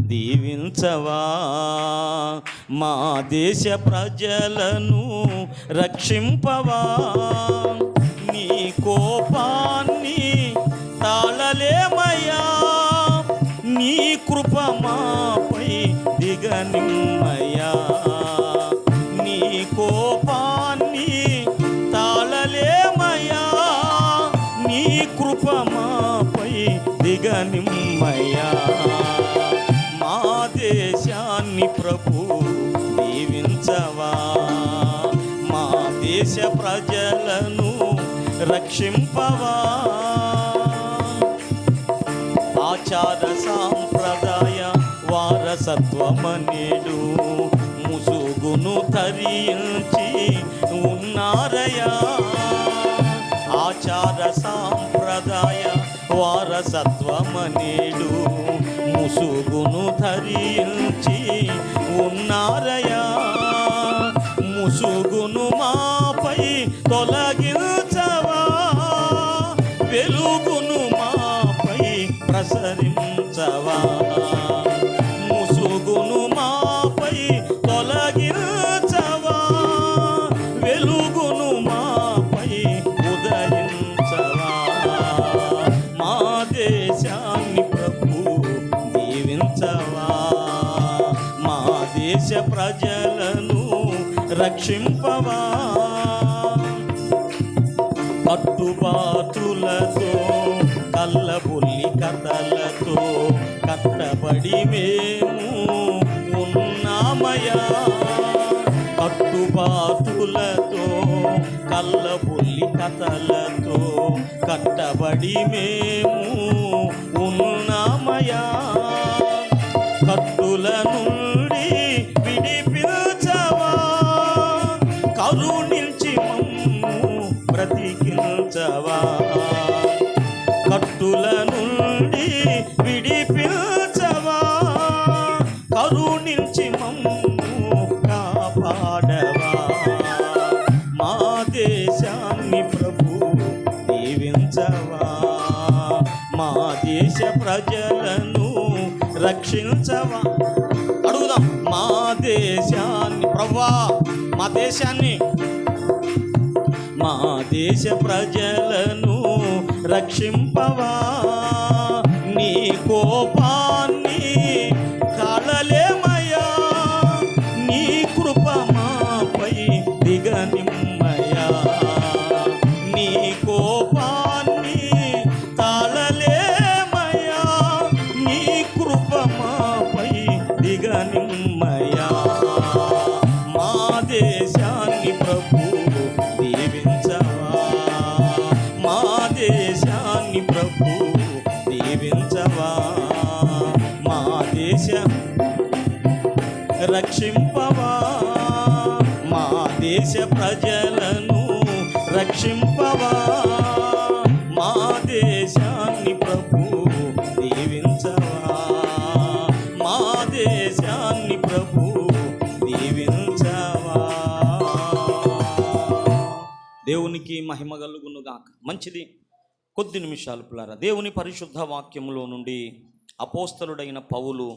దీవించవా. మా దేశ ప్రజలను రక్షింపవా. నీ కోపాన్ని తాళలేమయ్యా, నీ కృప మాపై దిగనిమ్మయ్యా. నీ కోపాన్ని తాళలేమయ్యా, నీ కృప మాపై దిగనిమ్మయ్యా. మా దేశాన్ని ప్రభు దీవించవా. మా దేశ ప్రజలను రక్షింపవా. ఆచార సాంప్రదాయ వారసత్వమనేడు ముసుగును ధరించి ఉన్నారయా. ఆచార సాంప్రదాయ వారసత్వమనేడు ముసుగును ధరించి ఉన్నారయా. ముసుగును మాపై తొలగించవా, వెలుగును మాపై ప్రసరించవా. ముసుగును మాపై తొలగించవా, వెలుగును మాపై ఉదయించవా. మా దేశాన్ని ప్రభు దీవించవా. మా దేశ ప్రజలను రక్షింపవా. కట్టుబాటులతో కల్లబుల్లి కథలతో కట్టబడి మేము ఉన్నామయ్యా. కట్టుబాటులతో కల్లబుల్లి కథలతో కట్టబడి మేము ఉన్నామయ్యా. కట్టుల నుండి విడిపించవా, కరుణించి మమ్ము బ్రతికించవా. కట్టుల నుండి విడిపించవా, కరుణించి మమ్ము కాపాడవా. మా దేశాన్ని ప్రభు దీవించవా. మా దేశ ప్రజలను రక్షించవా. అడుగుదాం, మా దేశాన్ని ప్రభువా, మా దేశాన్ని, మా దేశ ప్రజలను రక్షింపవా. నీ కోపాన్ని తాళలేమయ్యా, నీ కృప మాపై దిగనిమ్మయ్యా. నీ కోపాన్ని తాళలేమయ్యా, నీ కృప మాపై దిగనిమ్మయ్యా. మా దేశాన్ని ప్రభు దీవించవా. మా దేశాన్ని ప్రభు దీవించవా. మా దేశ రక్షింపవా. మా దేశ ప్రజలను రక్షింపవా. మా దేశాన్ని ప్రభు దీవించవా. మా దేశాన్ని ప్రభు దీవించవా. దేవునికి మహిమ కలుగును గాక. మంచిది, కొద్ది నిమిషాలు పిల్లారా దేవుని పరిశుద్ధ వాక్యములో నుండి అపోస్తలుడైన పౌలు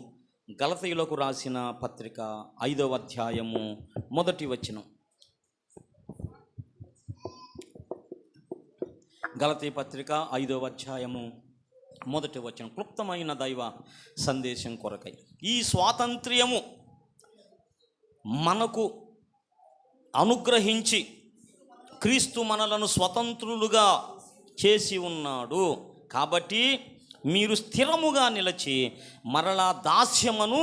గలతీయులకు రాసిన పత్రిక 5వ అధ్యాయము 1వ వచనం. గలతీ పత్రిక 5వ అధ్యాయము 1వ వచనం. క్లుప్తమైన దైవ సందేశం కొరకై ఈ స్వాతంత్ర్యము మనకు అనుగ్రహించి క్రీస్తు మనలను స్వతంత్రులుగా చేసి ఉన్నాడు. కాబట్టి మీరు స్థిరముగా నిలిచి మరలా దాస్యమును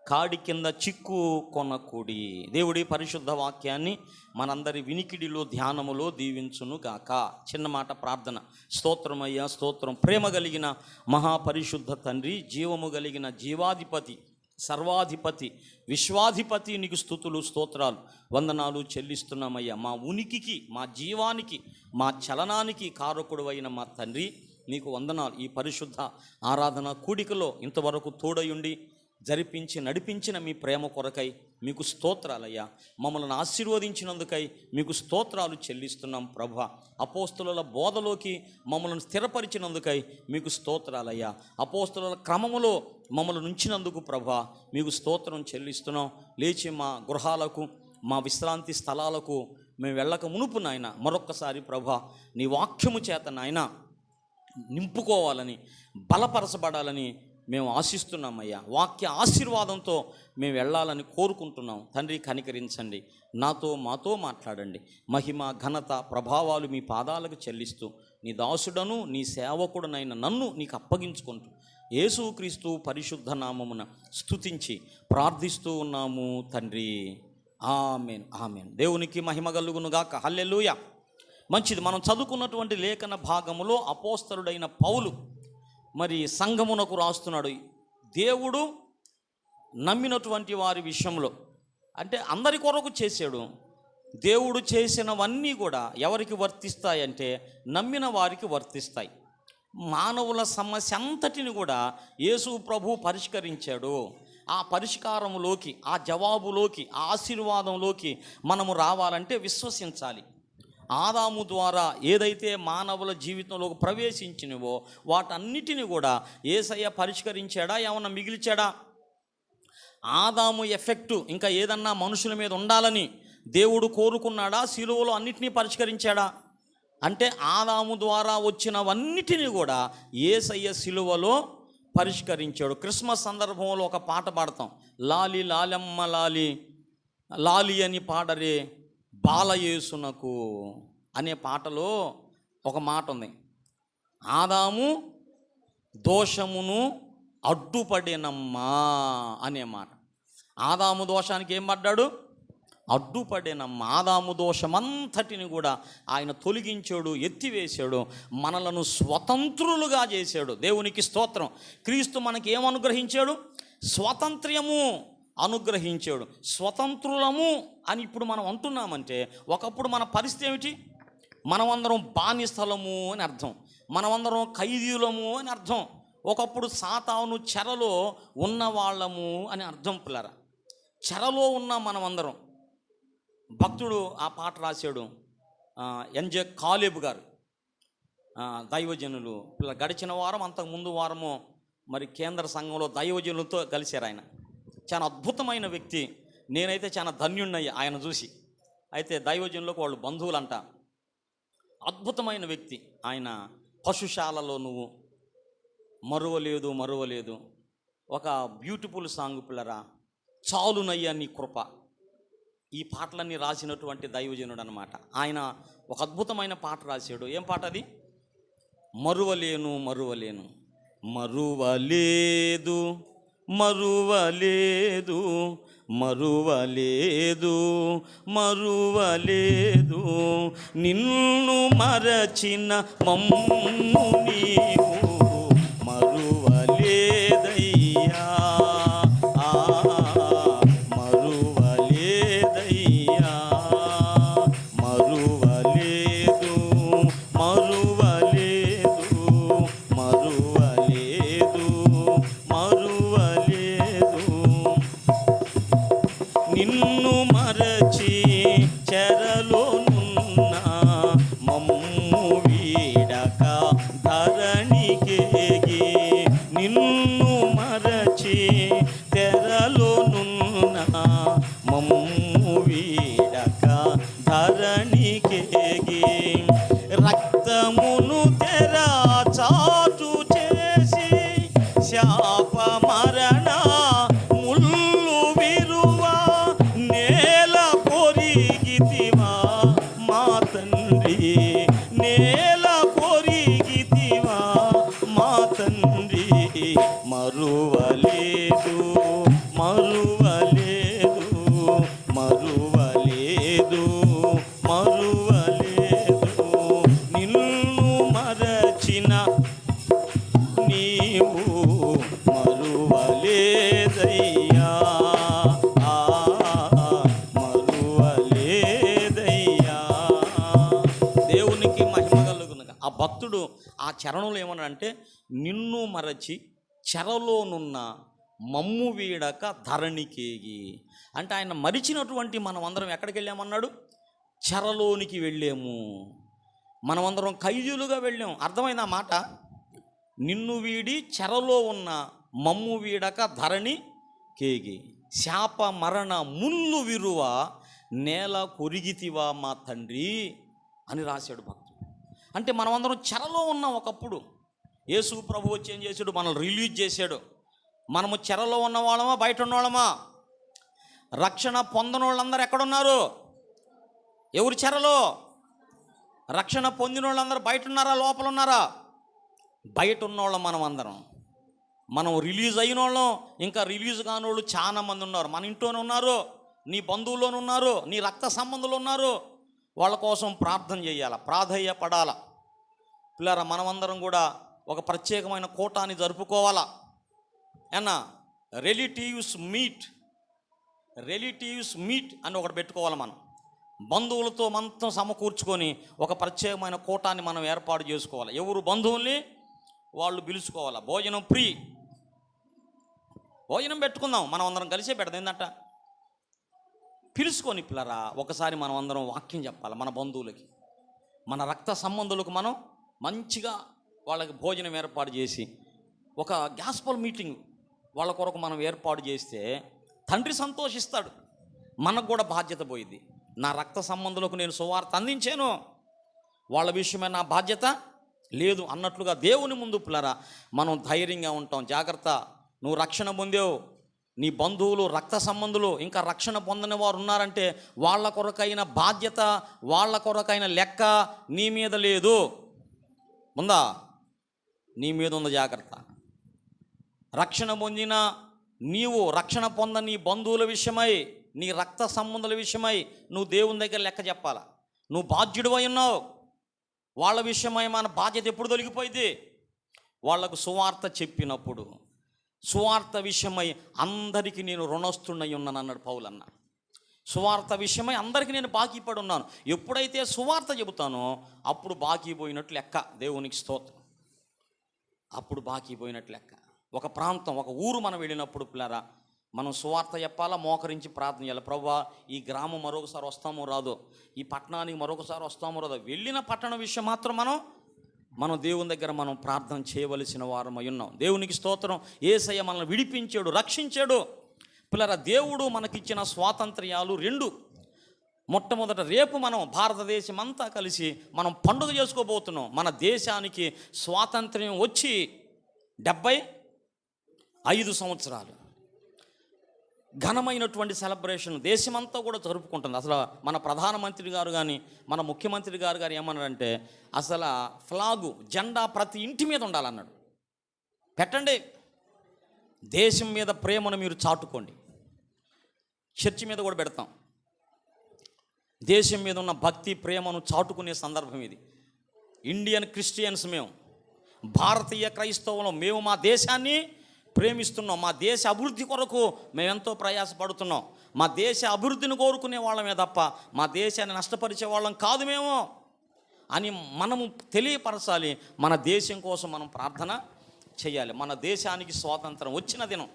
కాడి కింద చిక్కు కొనకూడి. దేవుడి పరిశుద్ధ వాక్యాన్ని మనందరి వినికిడిలో ధ్యానములో దీవించును గాక. చిన్న మాట ప్రార్థన. స్తోత్రమయ్యా, స్తోత్రం. ప్రేమ కలిగిన మహాపరిశుద్ధ తండ్రి, జీవము కలిగిన జీవాధిపతి, సర్వాధిపతి, విశ్వాధిపతి, నీకు స్తుతులు స్తోత్రాలు వందనాలు చెల్లిస్తున్నామయ్యా. మా ఉనికికి, మా జీవానికి, మా చలనానికి కారకుడు అయిన మా తండ్రి, నీకు వందనాలు. ఈ పరిశుద్ధ ఆరాధన కూడికలో ఇంతవరకు తోడయుండి జరిపించి నడిపించిన మీ ప్రేమ కొరకై మీకు స్తోత్రాలయ్యా. మమ్మల్ని ఆశీర్వదించినందుకై మీకు స్తోత్రాలు చెల్లిస్తున్నాం ప్రభా. అపోస్తుల బోధలోకి మమ్మల్ని స్థిరపరిచినందుకై మీకు స్తోత్రాలయ్యా. అపోస్తుల క్రమములో మమ్మల్ని ఉంచినందుకు ప్రభా మీకు స్తోత్రం చెల్లిస్తున్నాం. లేచి మా గృహాలకు, మా విశ్రాంతి స్థలాలకు మేము వెళ్ళక మునుపు నాయన మరొక్కసారి ప్రభా నీ వాక్యము చేత నాయన నింపుకోవాలని, బలపరచబడాలని మేము ఆశిస్తున్నామయ్యా. వాక్య ఆశీర్వాదంతో మేము వెళ్ళాలని కోరుకుంటున్నాం. తండ్రి కనికరించండి, మాతో మాట్లాడండి. మహిమ, ఘనత, ప్రభావాలు మీ పాదాలకు చెల్లిస్తూ నీ దాసుడను నీ సేవకుడనైన నన్ను నీకు అప్పగించుకుంటూ యేసుక్రీస్తు పరిశుద్ధ నామమున స్తుతించి ప్రార్థిస్తూ ఉన్నాము తండ్రి. ఆమేన్, ఆమేన్. దేవునికి మహిమ కలుగునుగాక. హల్లెలూయా. మంచిది. మనం చదువుకున్నటువంటి లేఖన భాగములో అపోస్తలుడైన పౌలు మరి సంఘమునకు రాస్తున్నాడు. దేవుడు నమ్మినటువంటి వారి విషయంలో అంటే అందరి కొరకు చేశాడు. దేవుడు చేసినవన్నీ కూడా ఎవరికి వర్తిస్తాయంటే నమ్మిన వారికి వర్తిస్తాయి. మానవుల సమస్య అంతటిని కూడా యేసు ప్రభు పరిష్కరించాడు. ఆ పరిష్కారంలోకి, ఆ జవాబులోకి, ఆ ఆశీర్వాదంలోకి మనము రావాలంటే విశ్వసించాలి. ఆదాము ద్వారా ఏదైతే మానవుల జీవితంలోకి ప్రవేశించినవో వాటన్నిటిని కూడా యేసయ్య పరిష్కరించాడా, ఏమన్నా మిగిల్చాడా? ఆదాము ఎఫెక్టు ఇంకా ఏదన్నా మనుషుల మీద ఉండాలని దేవుడు కోరుకున్నాడా? శిలువలో అన్నిటినీ పరిష్కరించాడా? అంటే ఆదాము ద్వారా వచ్చినవన్నిటినీ కూడా యేసయ్య శిలువలో పరిష్కరించాడు. క్రిస్మస్ సందర్భంలో ఒక పాట పాడతాం, లాలి లాలమ్మ లాలి లాలి అని పాడరే బాలయేసునకు అనే పాటలో ఒక మాట ఉంది. ఆదాము దోషమును అడ్డుపడేనమ్మా అనే మాట. ఆదాము దోషానికి ఏం పడ్డాడు? అడ్డుపడేనమ్మా. ఆదాము దోషమంతటిని కూడా ఆయన తొలగించాడు, ఎత్తివేశాడు, మనలను స్వతంత్రులుగా చేశాడు. దేవునికి స్తోత్రం. క్రీస్తు మనకి ఏం అనుగ్రహించాడు? స్వాతంత్ర్యము అనుగ్రహించాడు. స్వతంత్రులము అని ఇప్పుడు మనం అంటున్నామంటే ఒకప్పుడు మన పరిస్థితి ఏమిటి? మనమందరం బానిసలము అని అర్థం, మనమందరం ఖైదీలము అని అర్థం. ఒకప్పుడు సాతాను చెరలో ఉన్నవాళ్ళము అని అర్థం. పిల్లరా, చెరలో ఉన్న మనమందరం. భక్తుడు ఆ పాట రాశాడు, ఎన్జే కాలేబు గారు, దైవజనులు. గడిచిన వారం, అంతకు ముందు వారము మరి కేంద్ర సంఘంలో దైవజనులతో కలిశారు. ఆయన చాలా అద్భుతమైన వ్యక్తి. నేనైతే చాలా ధన్యుణ్ణయ్య ఆయన చూసి. అయితే దైవజనులకు వాళ్ళు బంధువులంట. అద్భుతమైన వ్యక్తి ఆయన. పశుశాలలో నువ్వు మరువలేదు మరువలేదు, ఒక బ్యూటిఫుల్ సాంగ్ పిల్లరా, చాలునయ్యా నీ కృప. ఈ పాటలన్నీ రాసినటువంటి దైవజనుడు అనమాట. ఆయన ఒక అద్భుతమైన పాట రాశాడు. ఏం పాట అది? మరువలేను మరువలేను మరువలేదు మరువలేదు మరువలేదు మరువలేదు నిన్ను మరచిన మమ్ము నీవు మరువలేదయ్యా మరువలేదయ్యా మరువలేదు మరువలేదు మరువలేదు మరువలేదు నిన్ను మరచి చెరలోనున్న మమ్ము వీడక ధరణికేగి నిన్ను మరచి తెరలోనున్న మమ్ము వీడక ధరణికేగి రక్తమును తెర చాటు చేసి శాప మరణ ముళ్ళు విరువ నేల పొరిగితివా మా తండ్రి నేల పొరిగితివా మా తండ్రి మరువలేదు మరువలేదు మరువలేదు మరువలేదు నిన్ను మరచిన నీవు మరువలేదయ్యా మరువలేదయ్యా. దేవునికి మహిమ కలుగునుగా. ఆ భక్తుడు ఆ చరణంలో ఏమన్నాడంటే, నిన్ను మరచి చెరలోనున్న మమ్ము వీడక ధరణికేగి. అంటే ఆయన మరిచినటువంటి మనమందరం ఎక్కడికి వెళ్ళామన్నాడు? చెరలోనికి వెళ్ళాము. మనమందరం ఖైదీలుగా వెళ్ళాం. అర్థమైందా మాట? నిన్ను వీడి చెరలో ఉన్న మమ్ము వీడక ధరణి కేగి, శాప మరణ ముళ్ళు విరువ నేల కొరిగితివా మా తండ్రి అని రాశాడు భక్తుడు. అంటే మనమందరం చెరలో ఉన్నాం ఒకప్పుడు. యేసు ప్రభు వచ్చి ఏం చేశాడు? మనల్ని రిలీజ్ చేశాడు. మనము చెరలో ఉన్న వాళ్ళమా, బయట ఉన్నవాళ్ళమా? రక్షణ పొందని వాళ్ళందరూ ఎక్కడున్నారు? ఎవరు చెరలో? రక్షణ పొందిన వాళ్ళందరూ బయట ఉన్నారా, లోపల ఉన్నారా? బయట ఉన్నోళ్ళం మనం అందరం. మనం రిలీజ్ అయిన వాళ్ళం, ఇంకా రిలీజ్ కాని వాళ్ళు చాలా మంది ఉన్నారు. మన ఇంట్లోనే ఉన్నారు, నీ బంధువుల్లోనే ఉన్నారు, నీ రక్త సంబంధులు ఉన్నారు. వాళ్ళ కోసం ప్రార్థన చేయాల, ప్రాధేయపడాల. పిల్లరా, మనమందరం కూడా ఒక ప్రత్యేకమైన కూటాన్ని జరుపుకోవాలా. ఏనా రిలేటివ్స్ మీట్ అని ఒకటి పెట్టుకోవాలి. మనం బంధువులతో మొత్తం సమకూర్చుకొని ఒక ప్రత్యేకమైన కూటాన్ని మనం ఏర్పాటు చేసుకోవాలి. ఎవరు బంధువుల్ని వాళ్ళు పిలుచుకోవాలి. భోజనం పెట్టుకుందాం, మనం అందరం కలిసే పెడదాం. ఏంటంట పిలుచుకొని పిల్లరా ఒకసారి మనం అందరం వాక్యం చెప్పాలి. మన బంధువులకి, మన రక్త సంబంధులకు మనం మంచిగా వాళ్ళకి భోజనం ఏర్పాటు చేసి ఒక గాస్పల్ మీటింగ్ వాళ్ళ కొరకు మనం ఏర్పాటు చేస్తే తండ్రి సంతోషిస్తాడు. మనకు కూడా బాధ్యత పోయింది. నా రక్త సంబంధులకు నేను సువార్త అందించాను, వాళ్ళ విషయమే నా బాధ్యత లేదు అన్నట్లుగా దేవుని ముందు పిల్లరా మనం ధైర్యంగా ఉంటాం. జాగ్రత్త, నువ్వు రక్షణ పొందావు, నీ బంధువులు రక్త సంబంధులు ఇంకా రక్షణ పొందని వారు ఉన్నారంటే వాళ్ళ కొరకైన బాధ్యత, వాళ్ళ కొరకైన లెక్క నీ మీద లేదు. ఉందా? నీ మీద ఉంది. జాగ్రత్త. రక్షణ పొందిన నీవు రక్షణ పొందని బంధువుల విషయమై, నీ రక్త సంబంధుల విషయమై నువ్వు దేవుని దగ్గర లెక్క చెప్పాలా. నువ్వు బాధ్యుడు అయి ఉన్నావు. వాళ్ళ విషయమై మన బాధ్యత ఎప్పుడు తొలగిపోయింది? వాళ్లకు సువార్త చెప్పినప్పుడు. సువార్త విషయమై అందరికీ నేను రుణస్తున్నై ఉన్నాను అన్నాడు పౌలన్న. సువార్త విషయమై అందరికీ నేను బాకీ పడి ఉన్నాను. ఎప్పుడైతే సువార్త చెబుతానో అప్పుడు బాకీ పోయినట్లు లెక్క. దేవునికి స్తోత్రం. అప్పుడు బాకీ పోయినట్లు లెక్క. ఒక ప్రాంతం, ఒక ఊరు మనం వెళ్ళినప్పుడు పిల్లరా మనం సువార్త చెప్పాలా, మోకరించి ప్రార్థన చేయాలి. ప్రభువా, ఈ గ్రామం మరొకసారి వస్తామో రాదో, ఈ పట్టణానికి మరొకసారి వస్తామో రాదో, వెళ్ళిన పట్టణం విషయం మాత్రం మనం దేవుని దగ్గర మనం ప్రార్థన చేయవలసిన వారమై ఉన్నాం. దేవునికి స్తోత్రం. యేసయ్య మనల్ని విడిపించాడు, రక్షించాడు. పిల్లరా, దేవుడు మనకిచ్చిన స్వాతంత్ర్యాలు రెండు. మొట్టమొదట రేపు మనం భారతదేశం అంతా కలిసి మనం పండుగ చేసుకోబోతున్నాం. మన దేశానికి స్వాతంత్ర్యం వచ్చి 75 సంవత్సరాలు. ఘనమైనటువంటి సెలబ్రేషన్ దేశమంతా కూడా జరుపుకుంటుంది. అసలు మన ప్రధానమంత్రి గారు కానీ మన ముఖ్యమంత్రి గారు ఏమన్నారంటే అసలు ఫ్లాగు, జెండా ప్రతి ఇంటి మీద ఉండాలన్నాడు. పెట్టండి, దేశం మీద ప్రేమను మీరు చాటుకోండి. చర్చి మీద కూడా పెడతాం. దేశం మీద ఉన్న భక్తి ప్రేమను చాటుకునే సందర్భం ఇది. ఇండియన్ క్రిస్టియన్స్ మేము, భారతీయ క్రైస్తవులం, మేము మా దేశాన్ని ప్రేమిస్తున్నాం. మా దేశ అభివృద్ధి కొరకు మేమెంతో ప్రయాసపడుతున్నాం. మా దేశ అభివృద్ధిని కోరుకునే వాళ్ళమే తప్ప మా దేశాన్ని నష్టపరిచే వాళ్ళం కాదు మేము అని మనము తెలియపరచాలి. మన దేశం కోసం మనం ప్రార్థన చేయాలి. మన దేశానికి స్వాతంత్రం వచ్చిన దినం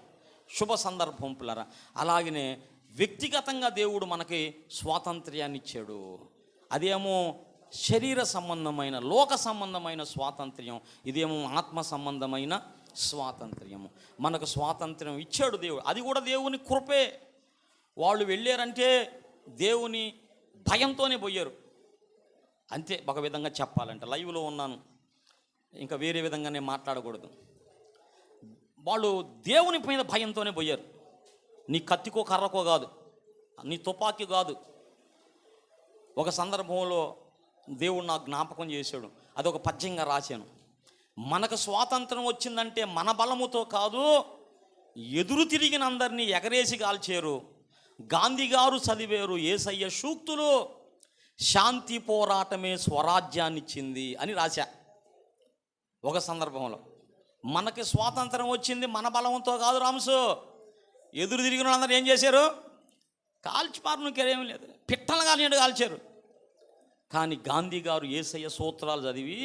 శుభ సందర్భం పిల్లరా. అలాగనే వ్యక్తిగతంగా దేవుడు మనకి స్వాతంత్ర్యాన్ని ఇచ్చాడు. అదేమో శరీర సంబంధమైన, లోక సంబంధమైన స్వాతంత్ర్యం, ఇదేమో ఆత్మ సంబంధమైన స్వాతంత్ర్యము. మనకు స్వాతంత్ర్యం ఇచ్చాడు దేవుడు. అది కూడా దేవుని కృపే. వాళ్ళు వెళ్ళారంటే దేవుని భయంతోనే పోయారు అంతే. ఒక విధంగా చెప్పాలంటే లైవ్లో ఉన్నాను, ఇంకా వేరే విధంగానే మాట్లాడకూడదు. వాళ్ళు దేవుని మీద భయంతోనే పోయారు. నీ కత్తికో కర్రకో కాదు, నీ తుపాకీ కాదు. ఒక సందర్భంలో దేవుడు నాకు జ్ఞాపకం చేశాడు. అదొక పద్యంగా రాశాను. మనకు స్వాతంత్రం వచ్చిందంటే మన బలముతో కాదు, ఎదురు తిరిగిన అందరినీ ఎగరేసి కాల్చారు. గాంధీ గారు చదివారు యేసయ్య సూక్తులు, శాంతి పోరాటమే స్వరాజ్యాన్ని ఇచ్చింది అని రాశా. ఒక సందర్భంలో మనకి స్వాతంత్రం వచ్చింది మన బలంతో కాదు రామ్సు. ఎదురు తిరిగిన అందరూ ఏం చేశారు? కాల్చిపారు, ఇంకేమీ లేదు, పిట్టలు కాలినట్టు కాల్చారు. కానీ గాంధీ గారు యేసయ్య సూత్రాలు చదివి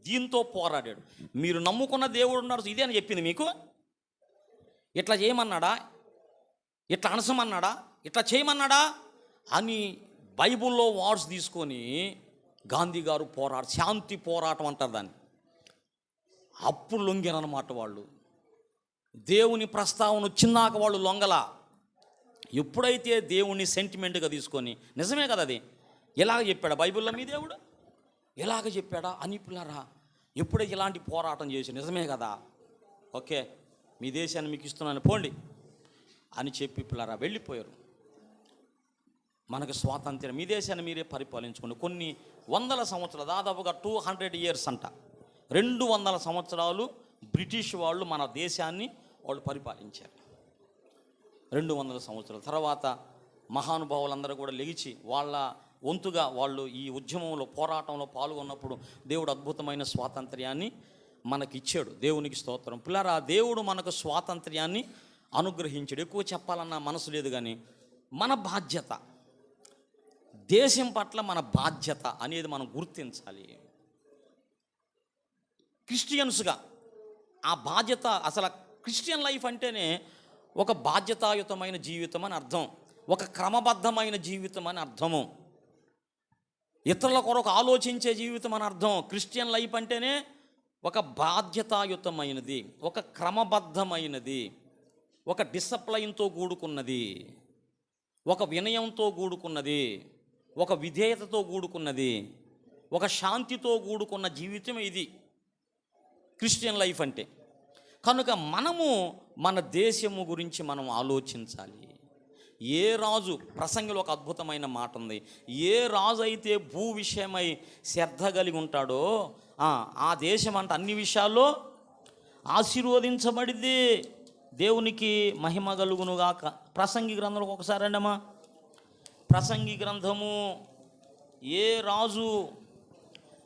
దీంతో పోరాడాడు. మీరు నమ్ముకున్న దేవుడు ఉన్నారు, ఇదే అని చెప్పింది మీకు. ఇట్లా చేయమన్నాడా, ఇట్లా అనసమన్నాడా, ఇట్లా చేయమన్నాడా అని బైబిల్లో వర్డ్స్ తీసుకొని గాంధీ గారు శాంతి పోరాటం అంటారు దాన్ని. అప్పుడు లొంగిరన్నమాట వాళ్ళు. దేవుని ప్రస్తావన వచ్చిందాక వాళ్ళు లొంగల. ఎప్పుడైతే దేవుణ్ణి సెంటిమెంట్గా తీసుకొని, నిజమే కదా అది, ఎలాగ చెప్పాడా బైబిల్లో మీ దేవుడు, ఎలాగ చెప్పాడా అని పిల్లరా ఎప్పుడైతే ఇలాంటి పోరాటం చేసి, నిజమే కదా, ఓకే మీ దేశాన్ని మీకు ఇస్తున్నాను పోండి అని చెప్పి పిల్లరా వెళ్ళిపోయారు. మనకు స్వాతంత్ర్యం, మీ దేశాన్ని మీరే పరిపాలించుకోండి. కొన్ని వందల సంవత్సరాలు, దాదాపుగా 200 years అంట, 200 సంవత్సరాలు బ్రిటిష్ వాళ్ళు మన దేశాన్ని వాళ్ళు పరిపాలించారు. 200 సంవత్సరాల తర్వాత మహానుభావులందరూ కూడా లెగిచి వాళ్ళ వంతుగా వాళ్ళు ఈ ఉద్యమంలో పోరాటంలో పాల్గొన్నప్పుడు దేవుడు అద్భుతమైన స్వాతంత్ర్యాన్ని మనకిచ్చాడు. దేవునికి స్తోత్రం. పిల్లరా, దేవుడు మనకు స్వాతంత్ర్యాన్ని అనుగ్రహించాడు. ఎక్కువ చెప్పాలన్న మనసు లేదు, కానీ మన బాధ్యత, దేశం పట్ల మన బాధ్యత అనేది మనం గుర్తించాలి. క్రిస్టియన్స్గా ఆ బాధ్యత, అసలు క్రిస్టియన్ లైఫ్ అంటేనే ఒక బాధ్యతాయుతమైన జీవితం అని అర్థం, ఒక క్రమబద్ధమైన జీవితం అని అర్థము, ఇతరుల కొరకు ఆలోచించే జీవితం అని అర్థం. క్రిస్టియన్ లైఫ్ అంటేనే ఒక బాధ్యతాయుతమైనది, ఒక క్రమబద్ధమైనది, ఒక డిసిప్లైన్తో కూడుకున్నది, ఒక వినయంతో కూడుకున్నది, ఒక విధేయతతో కూడుకున్నది, ఒక శాంతితో కూడుకున్న జీవితం ఇది క్రిస్టియన్ లైఫ్ అంటే. కనుక మనము మన దేశము గురించి మనం ఆలోచించాలి. ఏ రాజు, ప్రసంగిలో ఒక అద్భుతమైన మాట ఉంది, ఏ రాజు అయితే భూ విషయమై శ్రద్ధ కలిగి ఉంటాడో ఆ దేశం అంటే అన్ని విషయాల్లో ఆశీర్వదించబడింది. దేవునికి మహిమ కలుగునుగాక. ప్రసంగి గ్రంథంలో ఒకసారి అండమ్మా, ప్రసంగి గ్రంథము, ఏ రాజు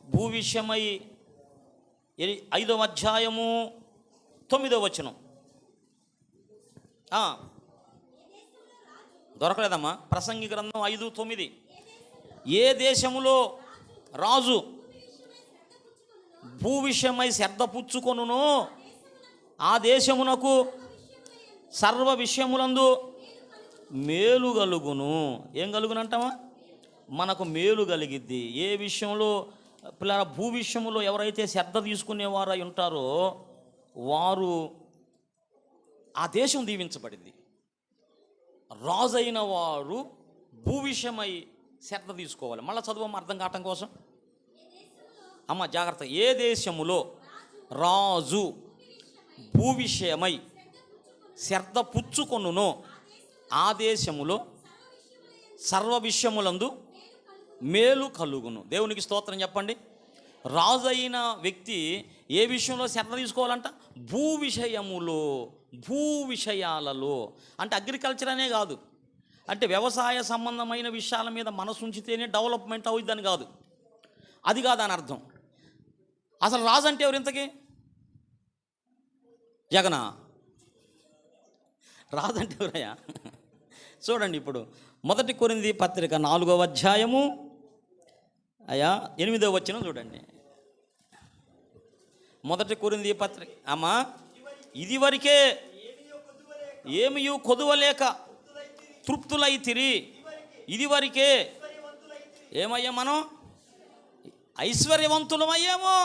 భూ విషయమై 5వ అధ్యాయము 9వ వచనం. దొరకలేదమ్మా, ప్రసంగి గ్రంథం 5:9. ఏ దేశములో రాజు భూ విషయమై శ్రద్ధ పుచ్చుకొనునో ఆ దేశమునకు సర్వ విషయములందు మేలు కలుగును. ఏం కలుగునంటామా? మనకు మేలు కలిగిద్ది. ఏ విషయంలో పిల్లల, భూ విషయంలో ఎవరైతే శ్రద్ధ తీసుకునేవారు అయి ఉంటారో వారు, ఆ దేశం దీవించబడింది. రాజైన వారు భూ విషయమై శ్రద్ధ తీసుకోవాలి. మళ్ళీ చదువు అర్థం కావటం కోసం అమ్మ జాగ్రత్త. ఏ దేశములో రాజు భూ విషయమై శ్రద్ధ పుచ్చుకొనునో ఆ దేశములో సర్వ విషయములందు మేలు కలుగును. దేవునికి స్తోత్రం చెప్పండి. రాజు అయిన వ్యక్తి ఏ విషయంలో శ్రద్ధ తీసుకోవాలంట? భూ విషయములో, భూ విషయాలలో. అంటే అగ్రికల్చర్ అనే కాదు, అంటే వ్యవసాయ సంబంధమైన విషయాల మీద మనసు ఉంచితేనే డెవలప్మెంట్ అవుతుందని కాదు, అది కాదు అని అర్థం. అసలు రాజు అంటే ఎవరు ఇంతకీ? జగనా? రాజు అంటే ఎవరయ్యా? చూడండి, ఇప్పుడు 1 కొరింథీ పత్రిక 4వ అధ్యాయము 8వ వచనం చూడండి. 1 కొరింథీ పత్రిక, అమ్మా, ఇది వరకే ఏమియు కొదువలేక తృప్తులైతిరి. ఇది వరకే ఏమయ్యా మనం? ఐశ్వర్యవంతులమయ్యామో.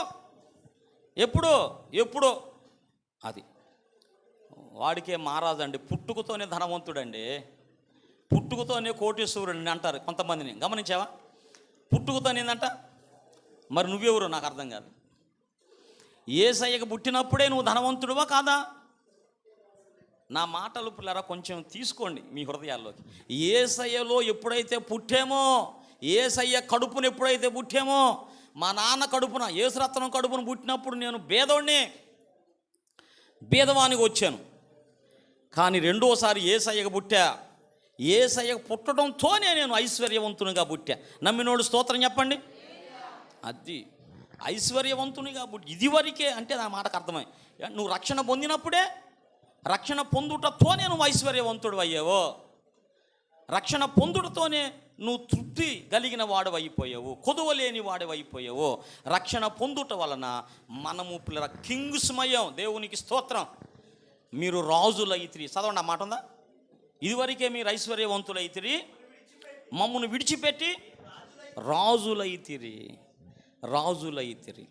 ఎప్పుడో అది వాడికే మహారాజు అండి, పుట్టుకతోనే ధనవంతుడండి, పుట్టుకతోనే కోటీశ్వరుడు అంటారు కొంతమందిని. గమనించావా? పుట్టుకతోనే ఏందంట? మరి నువ్వెవరు నాకు అర్థం కాదు. యేసయ్యకు పుట్టినప్పుడే నువ్వు ధనవంతుడువా కాదా? నా మాటలు పిల్లరా కొంచెం తీసుకోండి మీ హృదయాల్లోకి. యేసయ్యలో ఎప్పుడైతే పుట్టామో, యేసయ్య కడుపును ఎప్పుడైతే పుట్టామో, మా నాన్న కడుపున, యేసురత్నం కడుపును పుట్టినప్పుడు నేను బేదవానికి వచ్చాను. కానీ రెండోసారి యేసయ్యకు పుట్టా. యేసయ్యకు పుట్టడంతోనే నేను ఐశ్వర్యవంతునిగా పుట్టా. నమ్మినోడు స్తోత్రం చెప్పండి. అది ఐశ్వర్యవంతునిగా పుట్టి ఇదివరకే అంటే నా మాటకు అర్థమై, నువ్వు రక్షణ పొందినప్పుడే, రక్షణ పొందుటతోనే నువ్వు ఐశ్వర్యవంతుడు అయ్యావో, రక్షణ పొందుటతోనే నువ్వు తృప్తి కలిగిన వాడు అయిపోయావు, కొదువలేని వాడు అయిపోయావు. రక్షణ పొందుట వలన మనము పిల్లల కింగ్స్మయం. దేవునికి స్తోత్రం. మీరు రాజులైతిరి. చదవండి, ఆ మాట ఉందా? ఇదివరకే మీరు ఐశ్వర్యవంతులైతిరి, మమ్మల్ని విడిచిపెట్టి రాజులైతిరి. రాజులైతిరి.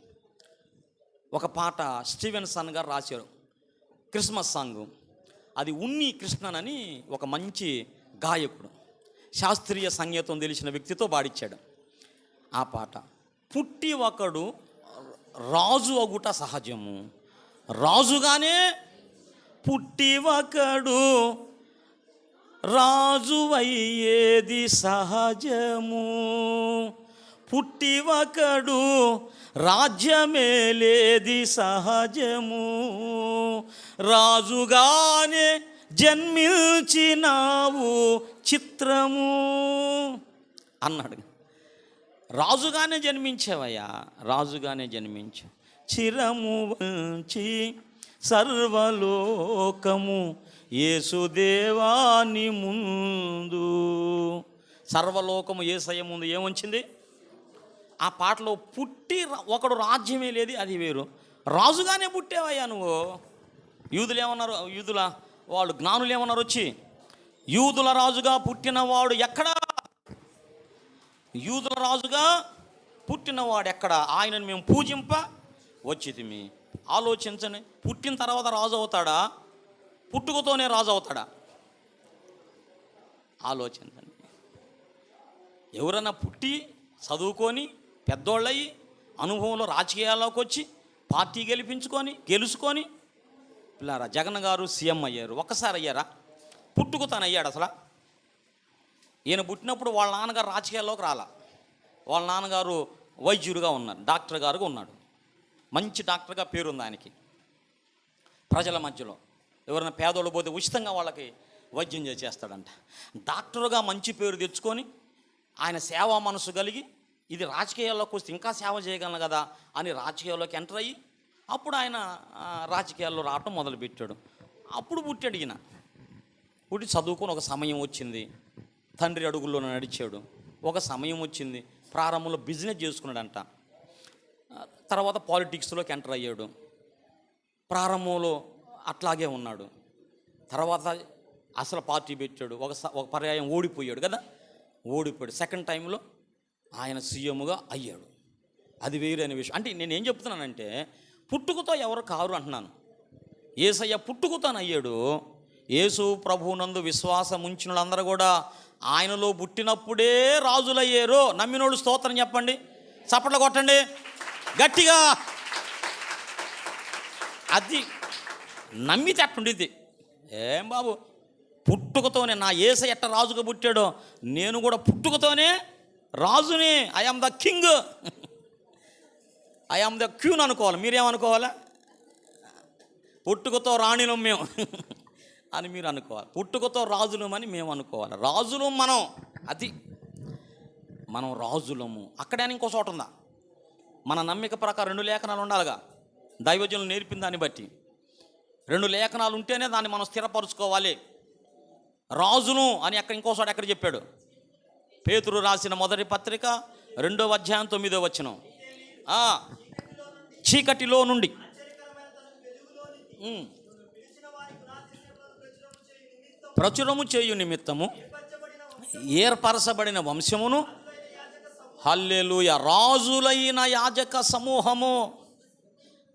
ఒక పాట స్టీవెన్సన్ గారు రాశారు, క్రిస్మస్ సాంగ్. అది ఉన్ని కృష్ణన్ అని ఒక మంచి గాయకుడు, శాస్త్రీయ సంగీతం తెలిసిన వ్యక్తితో పాడిచ్చాడు ఆ పాట. పుట్టి ఒకడు రాజు అగుట సహజము, రాజుగానే పుట్టి ఒకడు రాజు అయ్యేది సహజము. పుట్టి ఒకడు రాజ్యమేలేది సహజము, రాజుగానే జన్మించినావు చిత్రము అన్నాడు. రాజుగానే జన్మించావయ్యా, రాజుగానే జన్మించావు. చిరము వంచి సర్వలోకము యేసుదేవాని ముందు. సర్వలోకము యేసయ్య ముందు ఏమొచ్చింది? ఆ పాటలో పుట్టి ఒకడు రాజ్యమే లేదు, అది వేరు. రాజుగానే పుట్టావయ్యా నువ్వు. యూదులు ఏమన్నారు? వాళ్ళు జ్ఞానులు ఏమన్నారు వచ్చి, యూదుల రాజుగా పుట్టినవాడు ఎక్కడా? యూదుల రాజుగా పుట్టినవాడు ఎక్కడ? ఆయనను మేము పూజింప వచ్చితిమి. ఆలోచించండి, పుట్టిన తర్వాత రాజు అవుతాడా, పుట్టుకతోనే రాజు అవుతాడా? ఆలోచించండి. ఎవరైనా పుట్టి చదువుకొని పెద్దోళ్ళయి అనుభవంలో రాజకీయాల్లోకి వచ్చి పార్టీ గెలుచుకొని పిల్లారా, జగన్ గారు సీఎం అయ్యారు. ఒక్కసారి అయ్యారా? పుట్టుకతోనే అయ్యాడు అసలు. ఈయన పుట్టినప్పుడు వాళ్ళ నాన్నగారు రాజకీయాల్లోకి రాలా. వాళ్ళ నాన్నగారు వైద్యుడిగా ఉన్నారు, డాక్టర్ గారుగా ఉన్నాడు. మంచి డాక్టర్గా పేరుంది ఆయనకి. ప్రజల మధ్యలో ఎవరైనా పేదోళ్ళు పోతే ఉచితంగా వాళ్ళకి వైద్యం చేస్తాడంట. డాక్టరుగా మంచి పేరు తెచ్చుకొని ఆయన సేవా మనసు కలిగి, ఇది రాజకీయాల్లోకి వస్తే ఇంకా సేవ చేయగలను కదా అని రాజకీయాల్లోకి ఎంటర్ అయ్యి అప్పుడు ఆయన రాజకీయాల్లో రావటం మొదలుపెట్టాడు. అప్పుడు పుట్టాడు ఈయన. పుట్టి చదువుకొని ఒక సమయం వచ్చింది, తండ్రి అడుగుల్లో నడిచాడు. ఒక సమయం వచ్చింది, ప్రారంభంలో బిజినెస్ చేసుకున్నాడంట. తర్వాత పాలిటిక్స్లోకి ఎంటర్ అయ్యాడు. ప్రారంభంలో అట్లాగే ఉన్నాడు. తర్వాత అసలు పార్టీ పెట్టాడు. ఒక పర్యాయం ఓడిపోయాడు కదా, ఓడిపోయాడు. సెకండ్ టైంలో ఆయన సీఎంగా అయ్యాడు. అది వేరైన విషయం. అంటే నేనేం చెప్తున్నానంటే, పుట్టుకతో ఎవరు కారు అంటున్నాను. యేసయ్య పుట్టుకతోనయ్యాడు. యేసు ప్రభువునందు విశ్వాసం ఉంచిన వాళ్ళందరూ కూడా ఆయనలో పుట్టినప్పుడే రాజులయ్యారు. నమ్మినోళ్ళు స్తోత్రం చెప్పండి, చప్పట్లు కొట్టండి గట్టిగా. అది నమ్మితే అట్టుండిద్ది. ఏం బాబు, పుట్టుకతోనే నా యేసయ్య ఎట్ట రాజుగా పుట్టాడో నేను కూడా పుట్టుకతోనే రాజుని. I am the king, I am the queen అనుకోవాలి. మీరేమనుకోవాలా? పుట్టుకతో రాణిలం మేము అని మీరు అనుకోవాలి. పుట్టుకతో రాజులమని మేము అనుకోవాలి. రాజులు మనం, అది మనం రాజులము. అక్కడే ఇంకో చోట ఉందా? మన నమ్మిక ప్రకారం 2 లేఖనాలు ఉండాలిగా. దైవజనులు నేర్పిన దాన్ని బట్టి 2 లేఖనాలు ఉంటేనే దాన్ని మనం స్థిరపరుచుకోవాలి. రాజును అని అక్కడ ఇంకో చోట ఎక్కడ చెప్పాడు? పేతురు రాసిన మొదటి పత్రిక 2వ అధ్యాయం 9వ వచనం. చీకటిలో నుండి ప్రచురము చేయు నిమిత్తము ఏర్పరచబడిన వంశమును, హల్లెలూయా, రాజులైన యాజక సమూహము.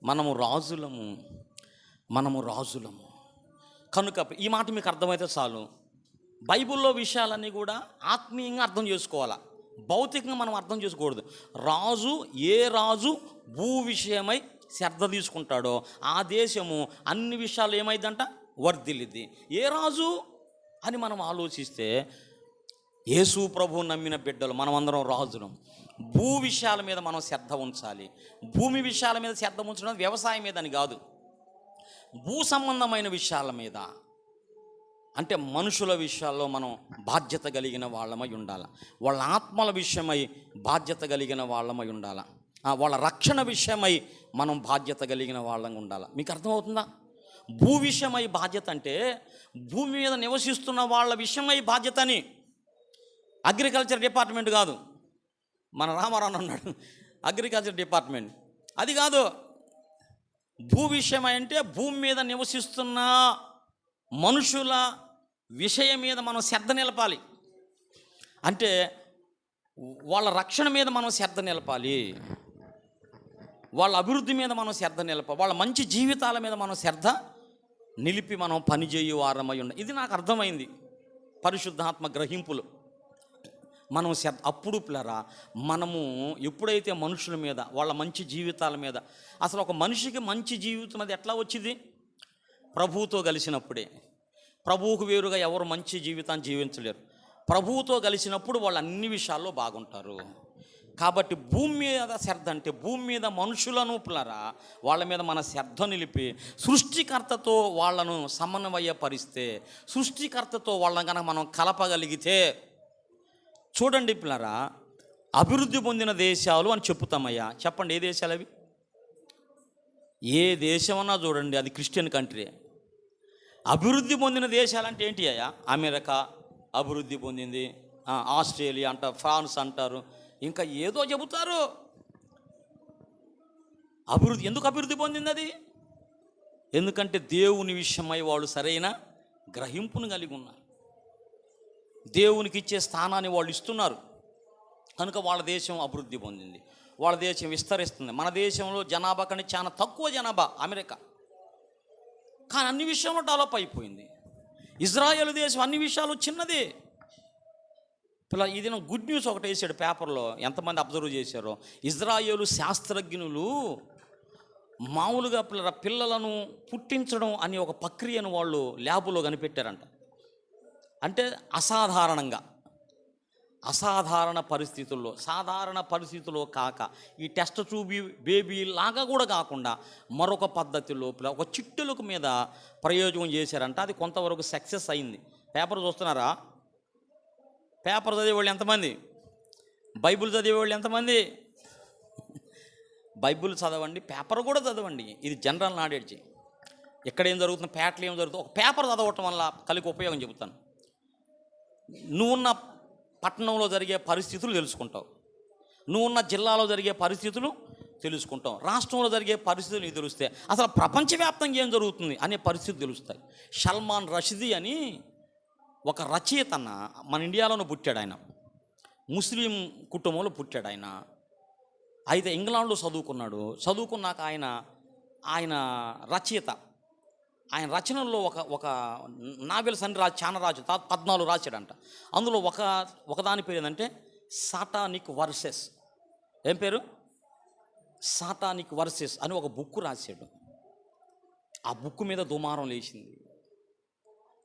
మనము రాజులము, మనము రాజులము. కనుక ఈ మాట మీకు అర్థమైతే చాలు. బైబిల్లో విషయాలన్నీ కూడా ఆత్మీయంగా అర్థం చేసుకోవాలా, భౌతికంగా మనం అర్థం చేసుకోకూడదు. ఏ రాజు భూ విషయమై శ్రద్ధ తీసుకుంటాడో ఆ దేశము అన్ని విషయాలు ఏమైందంట వర్ధిల్లిద్ది. ఏ రాజు అని మనం ఆలోచిస్తే యేసు ప్రభువు నమ్మిన బిడ్డలు మనమందరం రాజులం. భూ విషయాల మీద మనం శ్రద్ధ ఉంచాలి. భూమి విషయాల మీద శ్రద్ధ ఉంచడం వ్యవసాయం మీద అని కాదు, భూ సంబంధమైన విషయాల మీద, అంటే మనుషుల విషయాల్లో మనం బాధ్యత కలిగిన వాళ్ళమై ఉండాలి. వాళ్ళ ఆత్మల విషయమై బాధ్యత కలిగిన వాళ్ళమై ఉండాలి. వాళ్ళ రక్షణ విషయమై మనం బాధ్యత కలిగిన వాళ్ళంగా ఉండాలి. మీకు అర్థమవుతుందా? భూ విషయమై బాధ్యత అంటే భూమి మీద నివసిస్తున్న వాళ్ళ విషయమై బాధ్యత అని. అగ్రికల్చర్ డిపార్ట్మెంట్ కాదు, మన రామారావు అన్నాడు అగ్రికల్చర్ డిపార్ట్మెంట్, అది కాదు. భూ విషయం అంటే భూమి మీద నివసిస్తున్న మనుషుల విషయం మీద మనం శ్రద్ధ నిలపాలి. అంటే వాళ్ళ రక్షణ మీద మనం శ్రద్ధ నిలపాలి, వాళ్ళ అభివృద్ధి మీద మనం శ్రద్ధ నిలపాలి, వాళ్ళ మంచి జీవితాల మీద మనం శ్రద్ధ నిలిపి మనం పనిచేయు వారమై ఉండాలి. ఇది నాకు అర్థమైంది పరిశుద్ధాత్మ గ్రహింపులు. మనం అప్పుడు పిల్లరా మనము ఎప్పుడైతే మనుషుల మీద వాళ్ళ మంచి జీవితాల మీద, అసలు ఒక మనిషికి మంచి జీవితం అది ఎట్లా వచ్చింది? ప్రభువుతో కలిసినప్పుడే. ప్రభువుకు వేరుగా ఎవరు మంచి జీవితాన్ని జీవించలేరు. ప్రభువుతో కలిసినప్పుడు వాళ్ళు అన్ని విషయాల్లో బాగుంటారు. కాబట్టి భూమి మీద శ్రద్ధ అంటే భూమి మీద మనుషులను పిల్లరా వాళ్ళ మీద మన శ్రద్ధ నిలిపి సృష్టికర్తతో వాళ్ళను సమన్వయపరిస్తే, సృష్టికర్తతో వాళ్ళని కనుక మనం కలపగలిగితే, చూడండి పిల్లరా, అభివృద్ధి పొందిన దేశాలు అని చెప్పుతామయ్యా. చెప్పండి ఏ దేశాలు అవి? ఏ దేశమన్నా చూడండి, అది క్రిస్టియన్ కంట్రీ. అభివృద్ధి పొందిన దేశాలంటే ఏంటి అయ్యా? అమెరికా అభివృద్ధి పొందింది, ఆస్ట్రేలియా అంటారు, ఫ్రాన్స్ అంటారు, ఇంకా ఏదో చెబుతారు. అభివృద్ధి ఎందుకు అభివృద్ధి పొందింది అది? ఎందుకంటే దేవుని విషయమై వాళ్ళు సరైన గ్రహింపును కలిగి ఉన్నారు, దేవునికి ఇచ్చే స్థానాన్ని వాళ్ళు ఇస్తున్నారు కనుక వాళ్ళ దేశం అభివృద్ధి పొందింది, వాళ్ళ దేశం విస్తరిస్తుంది. మన దేశంలో జనాభా కంటే చాలా తక్కువ జనాభా అమెరికా, కానీ అన్ని విషయంలో డెవలప్ అయిపోయింది. ఇజ్రాయేల్ దేశం అన్ని విషయాలు చిన్నది. ఇది గుడ్ న్యూస్ ఒకటి వేసాడు పేపర్లో, ఎంతమంది అబ్జర్వ్ చేశారో. ఇజ్రాయేలు శాస్త్రజ్ఞులు మామూలుగా పిల్లలను పుట్టించడం అనే ఒక ప్రక్రియను వాళ్ళు ల్యాబులో కనిపెట్టారంట. అంటే అసాధారణ పరిస్థితుల్లో, సాధారణ పరిస్థితుల్లో కాక ఈ టెస్ట్ ట్యూబ్ బేబీ లాగా కూడా కాకుండా మరొక పద్ధతిలో ఒక చిట్టులకు మీద ప్రయోజనం చేశారంట. అది కొంతవరకు సక్సెస్ అయింది. పేపర్ చూస్తున్నారా? పేపర్ చదివేవాళ్ళు ఎంతమంది? బైబిల్ చదివేవాళ్ళు ఎంతమంది? బైబిల్ చదవండి, పేపర్ కూడా చదవండి. ఇది జనరల్ నాలెడ్జ్. ఎక్కడ ఏం జరుగుతుంది, పేటలో ఏం జరుగుతుంది, ఒక పేపర్ చదవటం వల్ల కలిగి ఉపయోగం చెబుతాను. నువ్వున్న పట్టణంలో జరిగే పరిస్థితులు తెలుసుకుంటావు, నువ్వున్న జిల్లాలో జరిగే పరిస్థితులు తెలుసుకుంటావు, రాష్ట్రంలో జరిగే పరిస్థితులు నీకు తెలుస్తాయి, అసలు ప్రపంచవ్యాప్తంగా ఏం జరుగుతుంది అనే పరిస్థితులు తెలుస్తాయి. సల్మాన్ రషీదీ అని ఒక రచయిత మన ఇండియాలోనే పుట్టాడు. ఆయన ముస్లిం కుటుంబంలో పుట్టాడు. అయితే ఇంగ్లాండ్లో చదువుకున్నాక ఆయన రచయిత. ఆయన రచనల్లో ఒక నావెల్స్ అని చాలా 14 రాశాడంట. అందులో ఒకదాని పేరు ఏంటంటే సాటానిక్ వర్సెస్. ఏం పేరు? సాటానిక్ వర్సెస్ అని ఒక బుక్ రాశాడు. ఆ బుక్ మీద దుమారం లేచింది.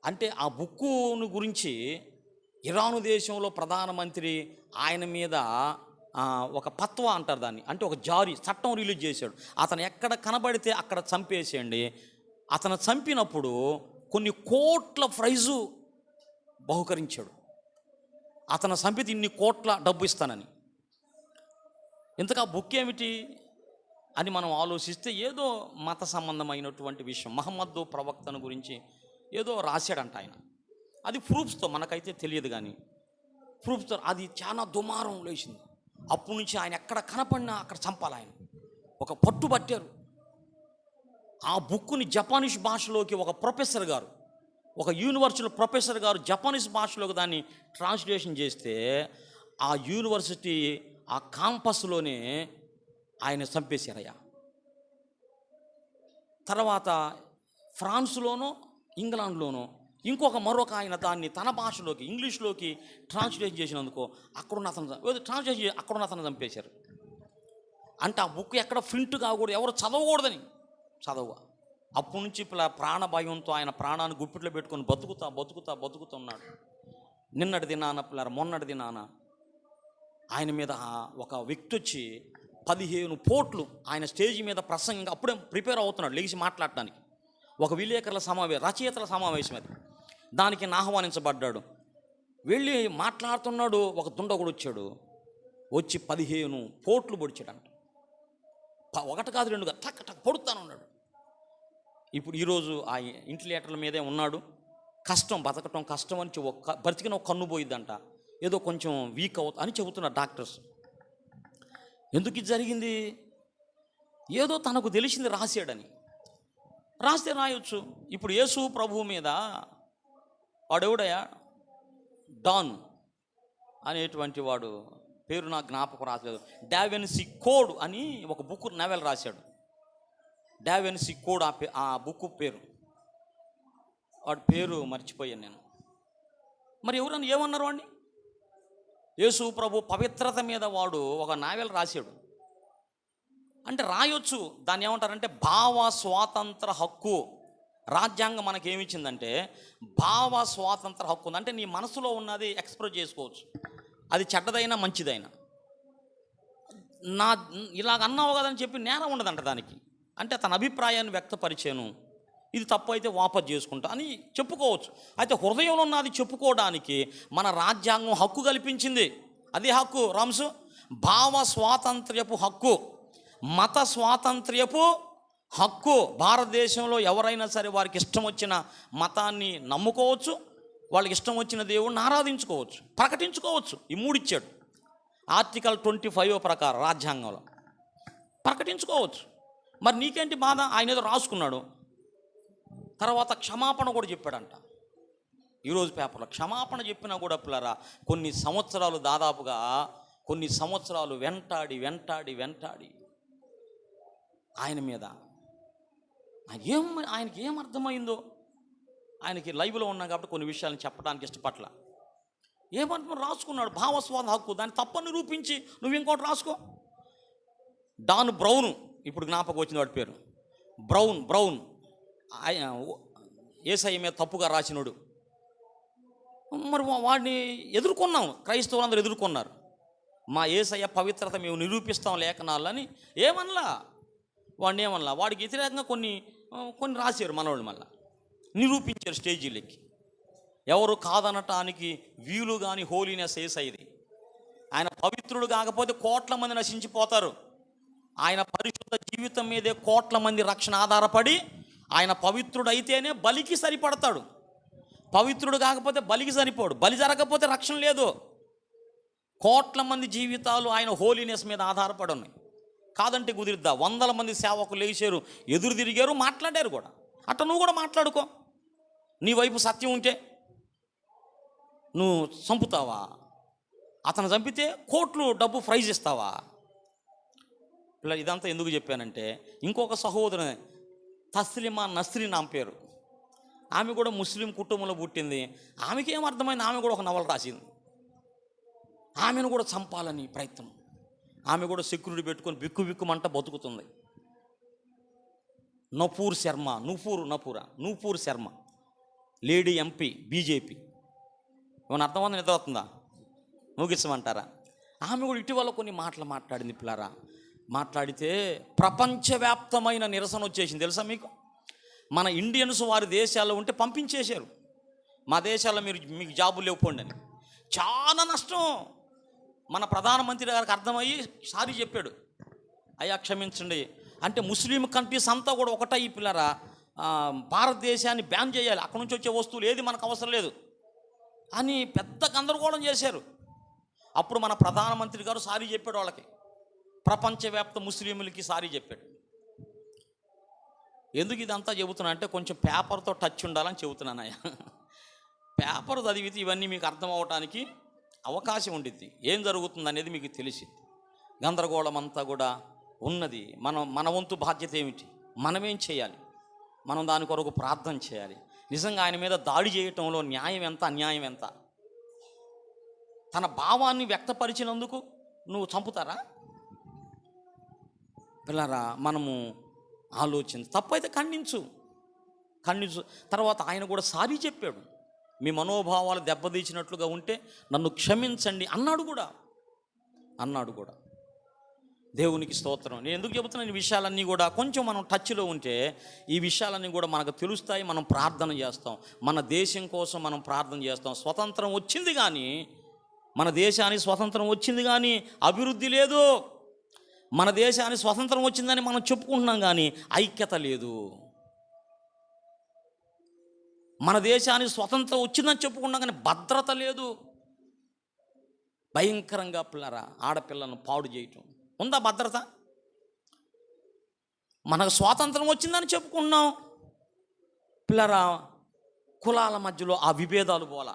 అంటే ఆ బుక్కును గురించి ఇరాను దేశంలో ప్రధానమంత్రి ఆయన మీద ఒక పత్వా అంటారు దాన్ని, అంటే ఒక చట్టం రిలీజ్ చేశాడు. అతను ఎక్కడ కనబడితే అక్కడ చంపేసేయండి. అతను చంపినప్పుడు కొన్ని కోట్ల ప్రైజు బహుకరించాడు. అతను చంపితే ఇన్ని కోట్ల డబ్బు ఇస్తానని. ఇంతగా బుక్ ఏమిటి అని మనం ఆలోచిస్తే ఏదో మత సంబంధమైనటువంటి విషయం, మహమ్మద్ ప్రవక్తను గురించి ఏదో రాశాడంట ఆయన. అది ప్రూఫ్స్తో, మనకైతే తెలియదు కానీ ప్రూఫ్స్తో అది చాలా దుమారం లేచింది. అప్పటి నుంచి ఆయన ఎక్కడ కనపడినా అక్కడ చంపాలి. ఆయన ఒక పట్టుబట్టారు. ఆ బుక్కుని జపానీస్ భాషలోకి ఒక ప్రొఫెసర్ గారు, ఒక యూనివర్సిటీ ప్రొఫెసర్ గారు జపానీస్ భాషలోకి దాన్ని ట్రాన్స్లేషన్ చేస్తే ఆ యూనివర్సిటీ ఆ క్యాంపస్లోనే ఆయన చంపేశారయ్యా. తర్వాత ఫ్రాన్స్లోనో ఇంగ్లాండ్లోనో మరొక ఆయన దాన్ని తన భాషలోకి ఇంగ్లీష్లోకి ట్రాన్స్లేట్ చేసినందుకు అక్కడున్న అతను చంపేశారు. అంటే ఆ బుక్ ఎక్కడ ప్రింట్ కాకూడదు, ఎవరు చదవకూడదని చదవ. అప్పటి నుంచి ప్రాణ భయంతో ఆయన ప్రాణాన్ని గుప్పిట్లో పెట్టుకొని బతుకుతున్నాడు. మొన్నటి దినాన ఆయన మీద ఒక వ్యక్తి వచ్చి 15 కోట్లు ఆయన స్టేజ్ మీద ప్రసంగంగా అప్పుడే ప్రిపేర్ అవుతున్నాడు లేచి మాట్లాడటానికి. ఒక విలేకరుల రచయితల సమావేశం అది. దానికి ఆహ్వానించబడ్డాడు. వెళ్ళి మాట్లాడుతున్నాడు. ఒక దుండగుడు వచ్చి 15 కోట్లు పొడిచాడంట. ఒకటి కాదు, 2 కాదు, టక్ పొడుతాను ఉన్నాడు. ఇప్పుడు ఈరోజు ఆ ఇంటి లీటర్ల మీదే ఉన్నాడు. బతకటం కష్టం అని బ్రతికిన ఒక కన్ను పోయిద్దంట, ఏదో కొంచెం వీక్ అని చెబుతున్నారు డాక్టర్స్. ఎందుకు ఇది జరిగింది? ఏదో తనకు తెలిసింది రాశాడని. రాస్తే రాయొచ్చు. ఇప్పుడు యేసు ప్రభువు మీద వాడెవడయా, డాన్ అనేటువంటి వాడు, పేరు నాకు జ్ఞాపకం రాలేదు, డావెన్సీ కోడ్ అని ఒక బుక్ నవెల్ రాశాడు. డావెన్సీ కోడ్ ఆ బుక్ పేరు, వాడి పేరు మర్చిపోయాను నేను. మరి ఎవరన్నా ఏమన్నారు వాడిని? యేసు ప్రభు పవిత్రత మీద వాడు ఒక నావెల్ రాశాడు. అంటే రాయొచ్చు. దాన్ని ఏమంటారంటే భావ స్వాతంత్ర హక్కు. రాజ్యాంగం మనకేమిచ్చిందంటే భావ స్వాతంత్ర హక్కు ఉంది. అంటే నీ మనసులో ఉన్నది ఎక్స్ప్రెస్ చేసుకోవచ్చు, అది చెడ్డదైనా మంచిదైనా. ఇలాగ అన్నావు కదని చెప్పి నేరం ఉండదంట దానికి. అంటే తన అభిప్రాయాన్ని వ్యక్తపరిచాను, ఇది తప్పు అయితే వాపసు చేసుకుంటా అని చెప్పుకోవచ్చు. అయితే హృదయంలో ఉన్నది చెప్పుకోవడానికి మన రాజ్యాంగం హక్కు కల్పించింది. అది హక్కు రామ్సు, భావ స్వాతంత్ర్యపు హక్కు, మత స్వాతంత్ర్యపు హక్కు. భారతదేశంలో ఎవరైనా సరే వారికి ఇష్టం వచ్చిన మతాన్ని నమ్ముకోవచ్చు, వాళ్ళకి ఇష్టం వచ్చిన దేవుడిని ఆరాధించుకోవచ్చు, ప్రకటించుకోవచ్చు. ఈ మూడిచ్చాడు ఆర్టికల్ 25 ప్రకారం రాజ్యాంగంలో ప్రకటించుకోవచ్చు. మరి నీకేంటి బాధ? ఆయన ఏదో రాసుకున్నాడు, తర్వాత క్షమాపణ కూడా చెప్పాడంట. ఈరోజు పేపర్లో క్షమాపణ చెప్పినా కూడా పిల్లరా కొన్ని సంవత్సరాలు, దాదాపుగా కొన్ని సంవత్సరాలు వెంటాడి వెంటాడి వెంటాడి ఆయన మీద ఆయనకి ఏం అర్థమైందో, ఆయనకి లైవ్లో ఉన్నా కాబట్టి కొన్ని విషయాలను చెప్పడానికి ఇష్టపట్ల. ఏమర్థం రాసుకున్నాడు, భావస్వాద హక్కు, దాన్ని తప్పని నిరూపించి నువ్వు ఇంకోటి రాసుకో. డాన్ బ్రౌన్, ఇప్పుడు జ్ఞాపకం వచ్చింది వాడి పేరు, బ్రౌన్ యేసయ్య మీద తప్పుగా రాసినోడు. మరి వాడిని ఎదుర్కొన్నాం, క్రైస్తవులందరూ ఎదుర్కొన్నారు. మా యేసయ్య పవిత్రత మేము నిరూపిస్తాం లేఖనాలని ఏమనలా, వాడిని ఏమనలా. వాడికి వ్యతిరేకంగా కొన్ని రాశారు మనవాళ్ళు, మళ్ళీ నిరూపించారు స్టేజీలెక్కి. ఎవరు కాదనటానికి వీలు కానీ హోలీనెస్ యేసయ్యది. ఆయన పవిత్రుడు కాకపోతే కోట్ల మంది నశించిపోతారు. ఆయన పరిశుద్ధ జీవితం మీదే కోట్ల మంది రక్షణ ఆధారపడి, ఆయన పవిత్రుడు అయితేనే బలికి సరిపడతాడు. పవిత్రుడు కాకపోతే బలికి సరిపోడు, బలి జరగకపోతే రక్షణ లేదు. కోట్ల మంది జీవితాలు ఆయన హోలీనెస్ మీద ఆధారపడి ఉన్నాయి. కాదంటే కుదిరిద్దా? 100 మంది సేవకులు లేచారు, ఎదురు తిరిగారు, మాట్లాడారు కూడా. అట్లా నువ్వు కూడా మాట్లాడుకో. నీ వైపు సత్యం ఉంటే నువ్వు చంపుతావా? అతను చంపితే కోట్లు డబ్బు ప్రైజ్ ఇస్తావా? ఇదంతా ఎందుకు చెప్పానంటే, ఇంకొక సహోదరు తస్లిమా నస్రీన్ ఆమె పేరు, ఆమె కూడా ముస్లిం కుటుంబంలో పుట్టింది. ఆమెకి ఏం అర్థమైంది, ఆమె కూడా ఒక నవల రాసింది. ఆమెను కూడా చంపాలని ప్రయత్నం. ఆమె కూడా సెక్యూరిటీ పెట్టుకొని బిక్కుమంట బతుకుతుంది. Nupur Sharma lady MP, BJP. ఏమన్నా అర్థమైంది? నిద్ర అవుతుందా? ముగిస్తామంటారా? ఆమె కూడా ఇటీవల కొన్ని మాటలు మాట్లాడింది పిల్లారా. మాట్లాడితే ప్రపంచవ్యాప్తమైన నిరసన వచ్చేసింది. తెలుసా మీకు? మన ఇండియన్స్ వారి దేశాల్లో ఉంటే పంపించేశారు. మా దేశాల్లో మీకు జాబులు లేకపోండి అని. చాలా నష్టం. మన ప్రధానమంత్రి గారికి అర్థమయ్యి సారీ చెప్పాడు, అయ్యా క్షమించండి అంటే ముస్లిం కంట్రీస్ అంతా కూడా ఒకటై పిల్లరా భారతదేశాన్ని బ్యాన్ చేయాలి, అక్కడి నుంచి వచ్చే వస్తువులు ఏది మనకు అవసరం లేదు అని పెద్ద గందరగోళం చేశారు. అప్పుడు మన ప్రధానమంత్రి గారు సారీ చెప్పాడు వాళ్ళకి, ప్రపంచవ్యాప్త ముస్లింలకి సారీ చెప్పాడు. ఎందుకు ఇదంతా చెబుతున్నా అంటే కొంచెం పేపర్తో టచ్ ఉండాలని చెబుతున్నానయ్యా. పేపర్ చదివితే ఇవన్నీ మీకు అర్థం అవడానికి అవకాశం ఉండిద్ది, ఏం జరుగుతుంది అనేది మీకు తెలిసి. గందరగోళం అంతా కూడా ఉన్నది. మన వంతు బాధ్యత ఏమిటి, మనమేం చేయాలి, మనం దాని కొరకు ప్రార్థన చేయాలి. నిజంగా ఆయన మీద దాడి చేయటంలో న్యాయం ఎంత, అన్యాయం ఎంత? తన భావాన్ని వ్యక్తపరిచినందుకు నువ్వు చంపుతారా? పిల్లరా, మనము ఆలోచించు, తప్పైతే ఖండించు. తర్వాత ఆయన కూడా సారీ చెప్పాడు. మీ మనోభావాలు దెబ్బతీసినట్లుగా ఉంటే నన్ను క్షమించండి అన్నాడు కూడా. దేవునికి స్తోత్రం. నేను ఎందుకు చెబుతున్నాను, ఈ విషయాలన్నీ కూడా కొంచెం మనం టచ్లో ఉంటే ఈ విషయాలన్నీ కూడా మనకు తెలుస్తాయి. మనం ప్రార్థన చేస్తాం, మన దేశం కోసం మనం ప్రార్థన చేస్తాం. స్వతంత్రం వచ్చింది కానీ, మన దేశానికి స్వతంత్రం వచ్చింది కానీ అభివృద్ధి లేదు. మన దేశానికి స్వతంత్రం వచ్చిందని మనం చెప్పుకుంటున్నాం కానీ ఐక్యత లేదు. మన దేశానికి స్వతంత్రం వచ్చిందని చెప్పుకున్నాం కానీ భద్రత లేదు. భయంకరంగా పిల్లరా ఆడపిల్లను పాడు చేయటం. ఉందా భద్రత? మనకు స్వాతంత్రం వచ్చిందని చెప్పుకున్నాం, పిల్లరా, కులాల మధ్యలో ఆ విభేదాలు పోలా,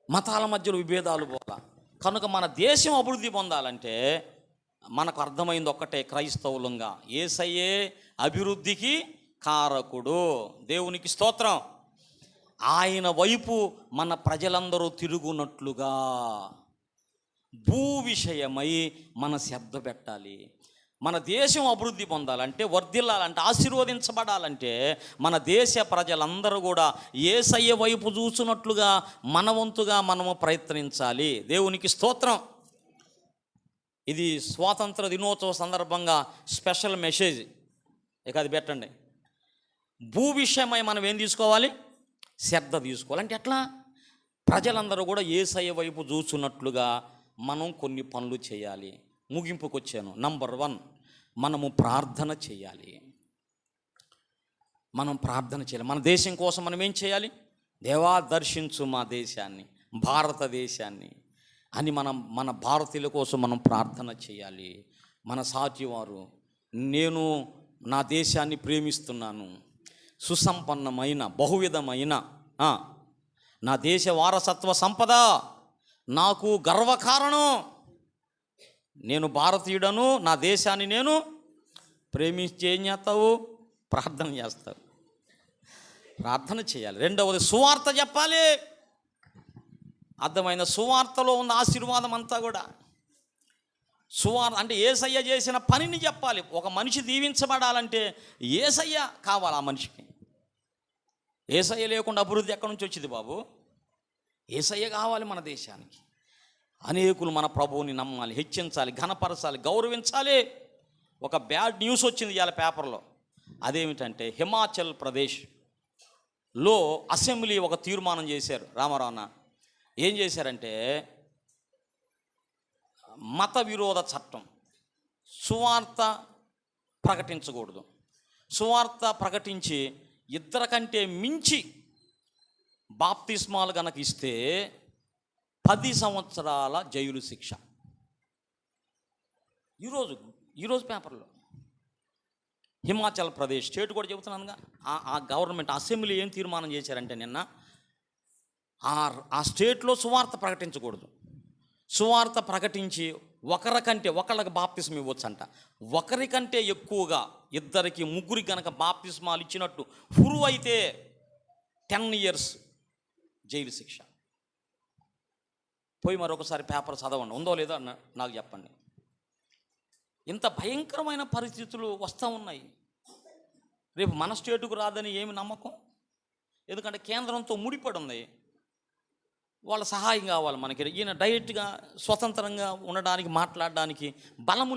మతాల మధ్యలో విభేదాలు పోలా. కనుక మన దేశం అభివృద్ధి పొందాలంటే మనకు అర్థమైంది ఒక్కటే, క్రైస్తవులంగా యేసయ్యే అభివృద్ధికి కారకుడు. దేవునికి స్తోత్రం. ఆయన వైపు మన ప్రజలందరూ తిరుగునట్లుగా భూ విషయమై మన శ్రద్ధ పెట్టాలి. మన దేశం అభివృద్ధి పొందాలంటే, వర్ధిల్లాలంటే, ఆశీర్వదించబడాలంటే మన దేశ ప్రజలందరూ కూడా యేసయ్య వైపు చూసినట్లుగా మన వంతుగా మనము ప్రయత్నించాలి. దేవునికి స్తోత్రం. ఇది స్వాతంత్ర దినోత్సవ సందర్భంగా స్పెషల్ మెసేజ్. ఇక అది పెట్టండి. భూ విషయమై మనం ఏం తీసుకోవాలి? శ్రద్ధ తీసుకోవాలి. అంటే ఎట్లా? ప్రజలందరూ కూడా యేసయ్య వైపు చూస్తున్నట్లుగా మనం కొన్ని పనులు చేయాలి. ముగింపుకు వచ్చాను. నంబర్ 1, మనము ప్రార్థన చేయాలి. మనం ప్రార్థన చేయాలి. మన దేశం కోసం మనం ఏం చేయాలి? దేవా, దర్శించు మా దేశాన్ని, భారతదేశాన్ని అని మన భారతీయుల కోసం మనం ప్రార్థన చేయాలి. మన సాటివారు, నేను నా దేశాన్ని ప్రేమిస్తున్నాను, సుసంపన్నమైన బహువిధమైన నా దేశ వారసత్వ సంపద నాకు గర్వకారణం, నేను భారతీయుడను, నా దేశాన్ని నేను ప్రేమించి ఏం చేస్తావు? ప్రార్థన చేస్తావు. ప్రార్థన చేయాలి. రెండవది, సువార్త చెప్పాలి. అర్థమైన సువార్తలో ఉన్న ఆశీర్వాదం అంతా కూడా సువార్త అంటే యేసయ్య చేసిన పనిని చెప్పాలి. ఒక మనిషి దీవించబడాలంటే యేసయ్య కావాలి ఆ మనిషికి. యేసయ్య లేకుండా అభివృద్ధి ఎక్కడి నుంచి వచ్చింది బాబు? యేసయ్య కావాలి మన దేశానికి. అనేకులు మన ప్రభువుని నమ్మాలి, హెచ్చించాలి, ఘనపరచాలి, గౌరవించాలి. ఒక బ్యాడ్ న్యూస్ వచ్చింది ఇవాళ పేపర్లో. అదేమిటంటే హిమాచల్ ప్రదేశ్లో అసెంబ్లీ ఒక తీర్మానం చేశారు. రామారావున ఏం చేశారంటే, మత విరోధ చట్టం, సువార్త ప్రకటించకూడదు. సువార్త ప్రకటించి 2 కంటే మించి బాప్తిస్మాలు గనక ఇస్తే 10 సంవత్సరాల జైలు శిక్ష. ఈరోజు పేపర్లో హిమాచల్ ప్రదేశ్ స్టేట్ కూడా చెబుతున్నానుగా, ఆ గవర్నమెంట్ అసెంబ్లీ ఏం తీర్మానం చేశారంటే నిన్న, ఆ స్టేట్లో సువార్త ప్రకటించకూడదు. సువార్త ప్రకటించి ఒకళ్ళకి బాప్తిస్మ ఇవ్వచ్చంట. ఒకరికంటే ఎక్కువగా 2, 3 కనుక బాప్తిస్మాలు ఇచ్చినట్టు ప్రూవ్ అయితే 10 years జైలు శిక్ష. పోయి మరొకసారి పేపర్ చదవండి, ఉందో లేదో నాకు చెప్పండి. ఇంత భయంకరమైన పరిస్థితులు వస్తూ ఉన్నాయి. రేపు మన స్టేటుకు రాదని ఏమి నమ్మకం? ఎందుకంటే కేంద్రంతో ముడిపడి ఉంది. వాళ్ళ సహాయం కావాలి మనకి. ఈయన డైరెక్ట్గా స్వతంత్రంగా ఉండడానికి, మాట్లాడడానికి బలము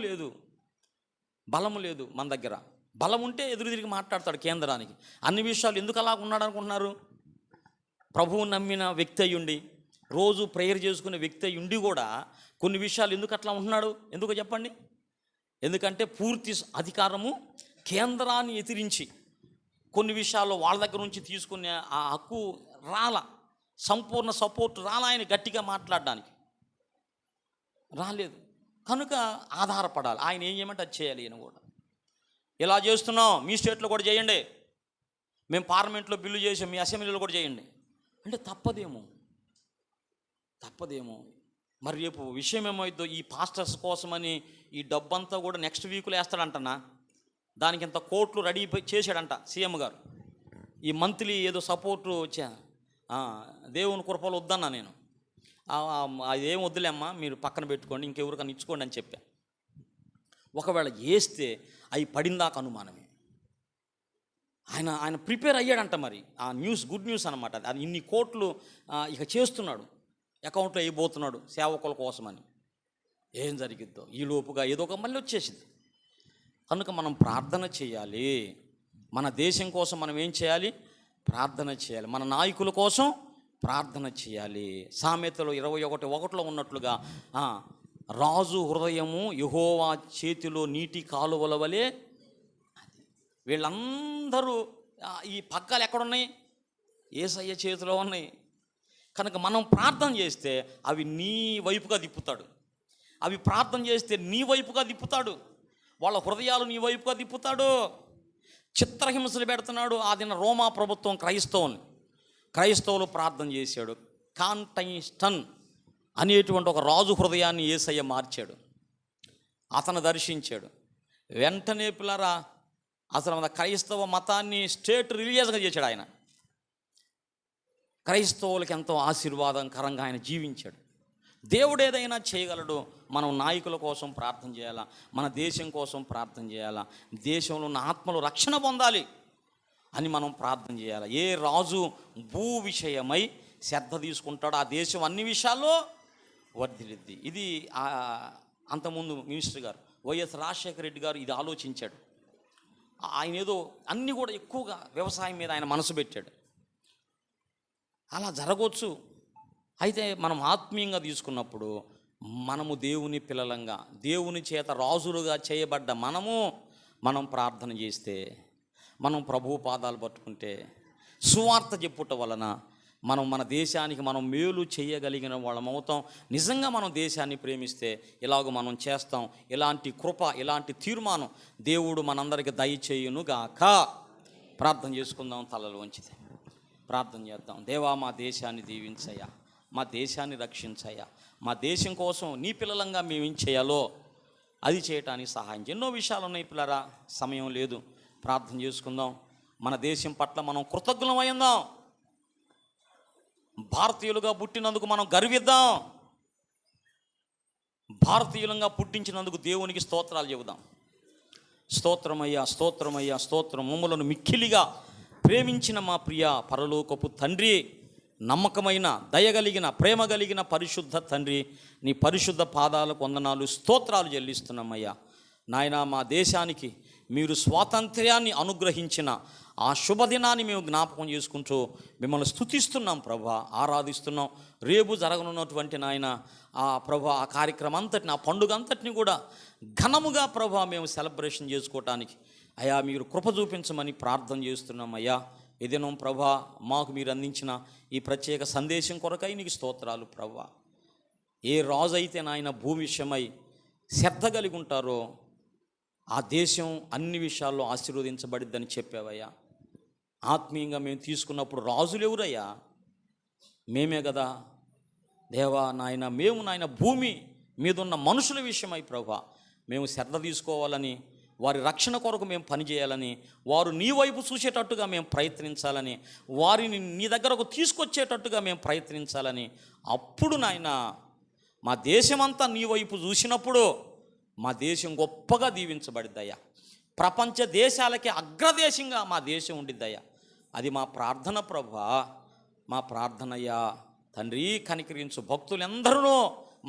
లేదు మన దగ్గర. బలం ఉంటే ఎదురు తిరిగి మాట్లాడతాడు కేంద్రానికి. అన్ని విషయాలు ఎందుకు అలా ఉన్నాడు అనుకుంటున్నారు? ప్రభువు నమ్మిన వ్యక్తి అయ్యుండి, రోజు ప్రేయర్ చేసుకునే వ్యక్తి అయ్యుండి కూడా కొన్ని విషయాలు ఎందుకు అట్లా ఉంటున్నాడు? ఎందుకో చెప్పండి. ఎందుకంటే పూర్తి అధికారము కేంద్రాన్ని ఎదిరించి కొన్ని విషయాల్లో వాళ్ళ దగ్గర నుంచి తీసుకునే ఆ హక్కు సంపూర్ణ సపోర్ట్ ఆయన గట్టిగా మాట్లాడడానికి రాలేదు. కనుక ఆధారపడాలి. ఆయన ఏం చేయమంటే అది చేయాలి. ఈయన కూడా ఇలా చేస్తున్నాం, మీ స్టేట్లో కూడా చేయండి, మేము పార్లమెంట్లో బిల్లు చేసాం, మీ అసెంబ్లీలో కూడా చేయండి అంటే తప్పదేమో. మరి రేపు విషయం ఏమైందో, ఈ పాస్టర్స్ కోసమని ఈ డబ్బంతా కూడా నెక్స్ట్ వీక్లో వేస్తాడంటనా. దానికి ఇంత కోట్లు రెడీ చేశాడంట సీఎం గారు. ఈ మంత్లీ ఏదో సపోర్టు దేవుని కృపలు వద్దన్నా నేను. అదేం వద్దులేమ్మా, మీరు పక్కన పెట్టుకోండి, ఇంకెవరికన్నా ఇచ్చుకోండి అని చెప్పా. ఒకవేళ వేస్తే అవి పడిందాక అనుమానమే. ఆయన ప్రిపేర్ అయ్యాడంట. మరి ఆ న్యూస్ గుడ్ న్యూస్ అనమాట. అది ఇన్ని కోట్లు ఇక చేస్తున్నాడు, అకౌంట్లో వేయబోతున్నాడు సేవకుల కోసమని. ఏం జరిగిద్దో ఈ లోపుగా ఏదో ఒక మళ్ళీ వచ్చేసింది. కనుక మనం ప్రార్థన చేయాలి. మన దేశం కోసం మనం ఏం చేయాలి? ప్రార్థన చేయాలి. మన నాయకుల కోసం ప్రార్థన చేయాలి. సామెతలు 21:1 ఉన్నట్లుగా రాజు హృదయము యెహోవా చేతిలో నీటి కాలువల వలె. వీళ్ళందరూ ఈ పగ్గాలు ఎక్కడున్నాయి? యేసయ్య చేతిలో ఉన్నాయి. కనుక మనం ప్రార్థన చేస్తే అవి నీ వైపుగా తిప్పుతాడు. అవి ప్రార్థన చేస్తే నీ వైపుగా తిప్పుతాడు. వాళ్ళ హృదయాలు నీ వైపుగా తిప్పుతాడు. చిత్రహింసలు పెడుతున్నాడు. ఆ దిన రోమా ప్రభుత్వం క్రైస్తవులు ప్రార్థన చేశాడు. కాంటైస్టన్ అనేటువంటి ఒక రాజు హృదయాన్ని యేసయ్య మార్చాడు, అతను దర్శించాడు. వెంటనే పిల్లరా అసలు మన క్రైస్తవ మతాన్ని స్టేట్ రిలీజియస్గా చేశాడు ఆయన. క్రైస్తవులకి ఎంతో ఆశీర్వాదకరంగా ఆయన జీవించాడు. దేవుడు ఏదైనా చేయగలడు. మనం నాయకుల కోసం ప్రార్థన చేయాలా, మన దేశం కోసం ప్రార్థన చేయాలా, దేశంలో ఉన్న ఆత్మలు రక్షణ పొందాలి అని మనం ప్రార్థన చేయాలి. ఏ రాజు భూ విషయమై శ్రద్ధ తీసుకుంటాడో ఆ దేశం అన్ని విషయాల్లో వర్ధిల్లిద్ది. ఇది అంతకుముందు మినిస్టర్ గారు వైఎస్ రాజశేఖర రెడ్డి గారు ఇది ఆలోచించాడు. ఆయన ఏదో అన్నీ కూడా ఎక్కువగా వ్యవసాయం మీద ఆయన మనసు పెట్టాడు. అలా జరగవచ్చు. అయితే మనం ఆత్మీయంగా తీసుకున్నప్పుడు మనము దేవుని పిల్లలంగా, దేవుని చేత రాజులుగా చేయబడ్డ మనం ప్రార్థన చేస్తే, మనం ప్రభువు పాదాలు పట్టుకుంటే, సువార్త చెప్పుట వలన మనం మన దేశానికి మనం మేలు చేయగలిగిన వాళ్ళం అవుతాం. నిజంగా మనం దేశాన్ని ప్రేమిస్తే ఇలాగ మనం చేస్తాం. ఇలాంటి కృప, ఇలాంటి తీర్మానం దేవుడు మనందరికీ దయచేయునుగాక. ప్రార్థన చేసుకుందాం. తలలు వంచితే ప్రార్థన చేద్దాం. దేవా, మా దేశాన్ని దీవించయ్యా, మా దేశాన్ని రక్షించయ్యా. మా దేశం కోసం నీ పిల్లలంగా మేము ఏం చేయాలో అది చేయటానికి సహాయం చేయి. ఎన్నో విషయాలు ఉన్నాయి పిల్లరా, సమయం లేదు. ప్రార్థన చేసుకుందాం. మన దేశం పట్ల మనం కృతజ్ఞులమైందాం. భారతీయులుగా పుట్టినందుకు మనం గర్విద్దాం. భారతీయులంగా పుట్టించినందుకు దేవునికి స్తోత్రాలు చెబుదాం. స్తోత్రమయ్యా, స్తోత్రమయ్యా, స్తోత్రం. మమ్ములను మిక్కిలిగా ప్రేమించిన మా ప్రియ పరలోకపు తండ్రి, నమ్మకమైన, దయగలిగిన, ప్రేమ కలిగిన పరిశుద్ధ తండ్రి, నీ పరిశుద్ధ పాదాలకు వందనాలు, స్తోత్రాలు చెల్లిస్తున్నామయ్యా. నాయనా, మా దేశానికి మీరు స్వాతంత్ర్యాన్ని అనుగ్రహించిన ఆ శుభదినాన్ని మేము జ్ఞాపకం చేసుకుంటూ మిమ్మల్ని స్తుతిస్తున్నాం ప్రభా, ఆరాధిస్తున్నాం. రేపు జరగనున్నటువంటి నాయన ఆ ప్రభా ఆ కార్యక్రమం అంతటిని, ఆ పండుగ అంతటిని కూడా ఘనముగా ప్రభా మేము సెలబ్రేషన్ చేసుకోవటానికి అయ్యా మీరు కృప చూపించమని ప్రార్థన చేస్తున్నాం. అయ్యా ఈ దినం ప్రభా మాకు మీరు అందించిన ఈ ప్రత్యేక సందేశం కొరకై నీకు స్తోత్రాలు ప్రభా. ఏ రాజు అయితే నాయన భూమి విషయమై శ్రద్ధ కలిగి ఉంటారో ఆ దేశం అన్ని విషయాల్లో ఆశీర్వదించబడిద్దని చెప్పావయ్యా. ఆత్మీయంగా మేము తీసుకున్నప్పుడు రాజులు ఎవరయ్యా? మేమే కదా దేవా. నాయన మేము నాయన భూమి మీదున్న మనుషుల విషయమై ప్రభా మేము శ్రద్ధ తీసుకోవాలని, వారి రక్షణ కొరకు మేము పనిచేయాలని, వారు నీ వైపు చూసేటట్టుగా మేము ప్రయత్నించాలని, వారిని నీ దగ్గరకు తీసుకొచ్చేటట్టుగా మేము ప్రయత్నించాలని, అప్పుడు నాయన మా దేశమంతా నీ వైపు చూసినప్పుడు మా దేశం గొప్పగా దీవించబడిద్దయ్యా. ప్రపంచ దేశాలకి అగ్రదేశంగా మా దేశం ఉండిద్దయ్యా. అది మా ప్రార్థన ప్రభా, మా ప్రార్థనయ్యా. తండ్రి కనికరించు. భక్తులందరూ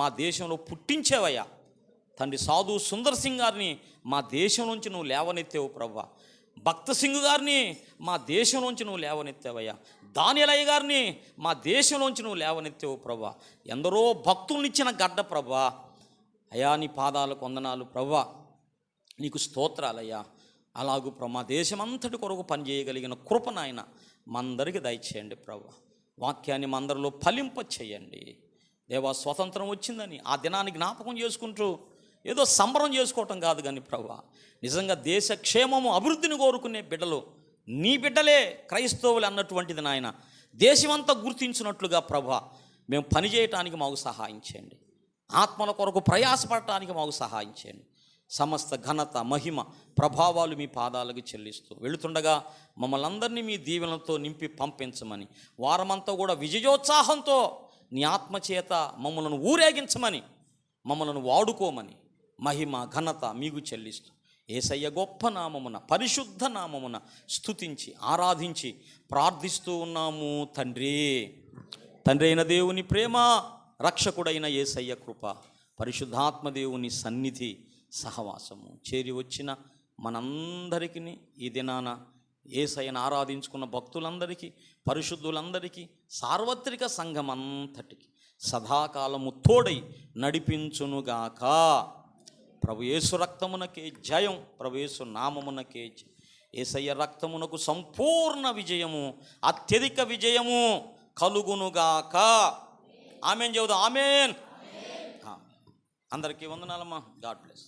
మా దేశంలో పుట్టించేవయ్యా తండ్రి. సాధు సుందర్ సింగ్ గారిని మా దేశం నుంచి నువ్వు లేవనెత్తావు ప్రభా. భక్త సింగ్ గారిని మా దేశంలోంచి నువ్వు లేవనెత్తావయ్యా. దానియలయ్య గారిని మా దేశంలోంచి నువ్వు లేవనెత్తావు ప్రభా. ఎందరో భక్తులనిచ్చిన గడ్డ ప్రభా. అయ్యా నీ పాదాలకు వందనాలు ప్రభా, నీకు స్తోత్రాలయ్యా. అలాగూ మా దేశమంతటి కొరకు పనిచేయగలిగిన కృప నాయన మందరికి దయచేయండి ప్రభా. వాక్యాన్ని మందరిలో ఫలింప చేయండి దేవా. స్వతంత్రం వచ్చిందని ఆ దినాన్ని జ్ఞాపకం చేసుకుంటూ ఏదో సంబరం చేసుకోవటం కాదు కానీ ప్రభా, నిజంగా దేశ క్షేమము అభివృద్ధిని కోరుకునే బిడ్డలు నీ బిడ్డలే క్రైస్తవులు అన్నటువంటిది నాయన దేశమంతా గుర్తించినట్లుగా ప్రభా మేము పనిచేయటానికి మాకు సహాయం చేయండి. ఆత్మల కొరకు ప్రయాసపడటానికి మాకు సహాయం చేయండి. సమస్త ఘనత, మహిమ, ప్రభావాలు మీ పాదాలకు చెల్లిస్తూ వెళుతుండగా మమ్మల్ని అందరినీ మీ దీవెనలతో నింపి పంపించమని, వారమంతా కూడా విజయోత్సాహంతో నీ ఆత్మచేత మమ్మల్ని ఊరేగించమని, మమ్మల్ని వాడుకోమని మహిమ ఘనత మీకు చెల్లిస్తూ యేసయ్య గొప్ప నామమున, పరిశుద్ధ నామమున స్తుతించి ఆరాధించి ప్రార్థిస్తూ ఉన్నాము తండ్రి. తండ్రి అయిన దేవుని ప్రేమ, రక్షకుడైన యేసయ్య కృప, పరిశుద్ధాత్మ దేవుని సన్నిధి సహవాసము చేరి వచ్చిన మనందరికీ ఈ దినాన యేసయ్యను ఆరాధించుకున్న భక్తులందరికీ, పరిశుద్ధులందరికీ, సార్వత్రిక సంఘం అంతటికి సదాకాలము తోడై నడిపించునుగాక. ప్రభు యేసు రక్తమునకే జయం, ప్రభు యేసు నామమునకే జయం. యేసయ్య రక్తమునకు సంపూర్ణ విజయము, అత్యధిక విజయము కలుగునుగాక. ఆమెన్ చెబుదాం. ఆమెన్. అందరికీ వందనాలమ్మా. God bless.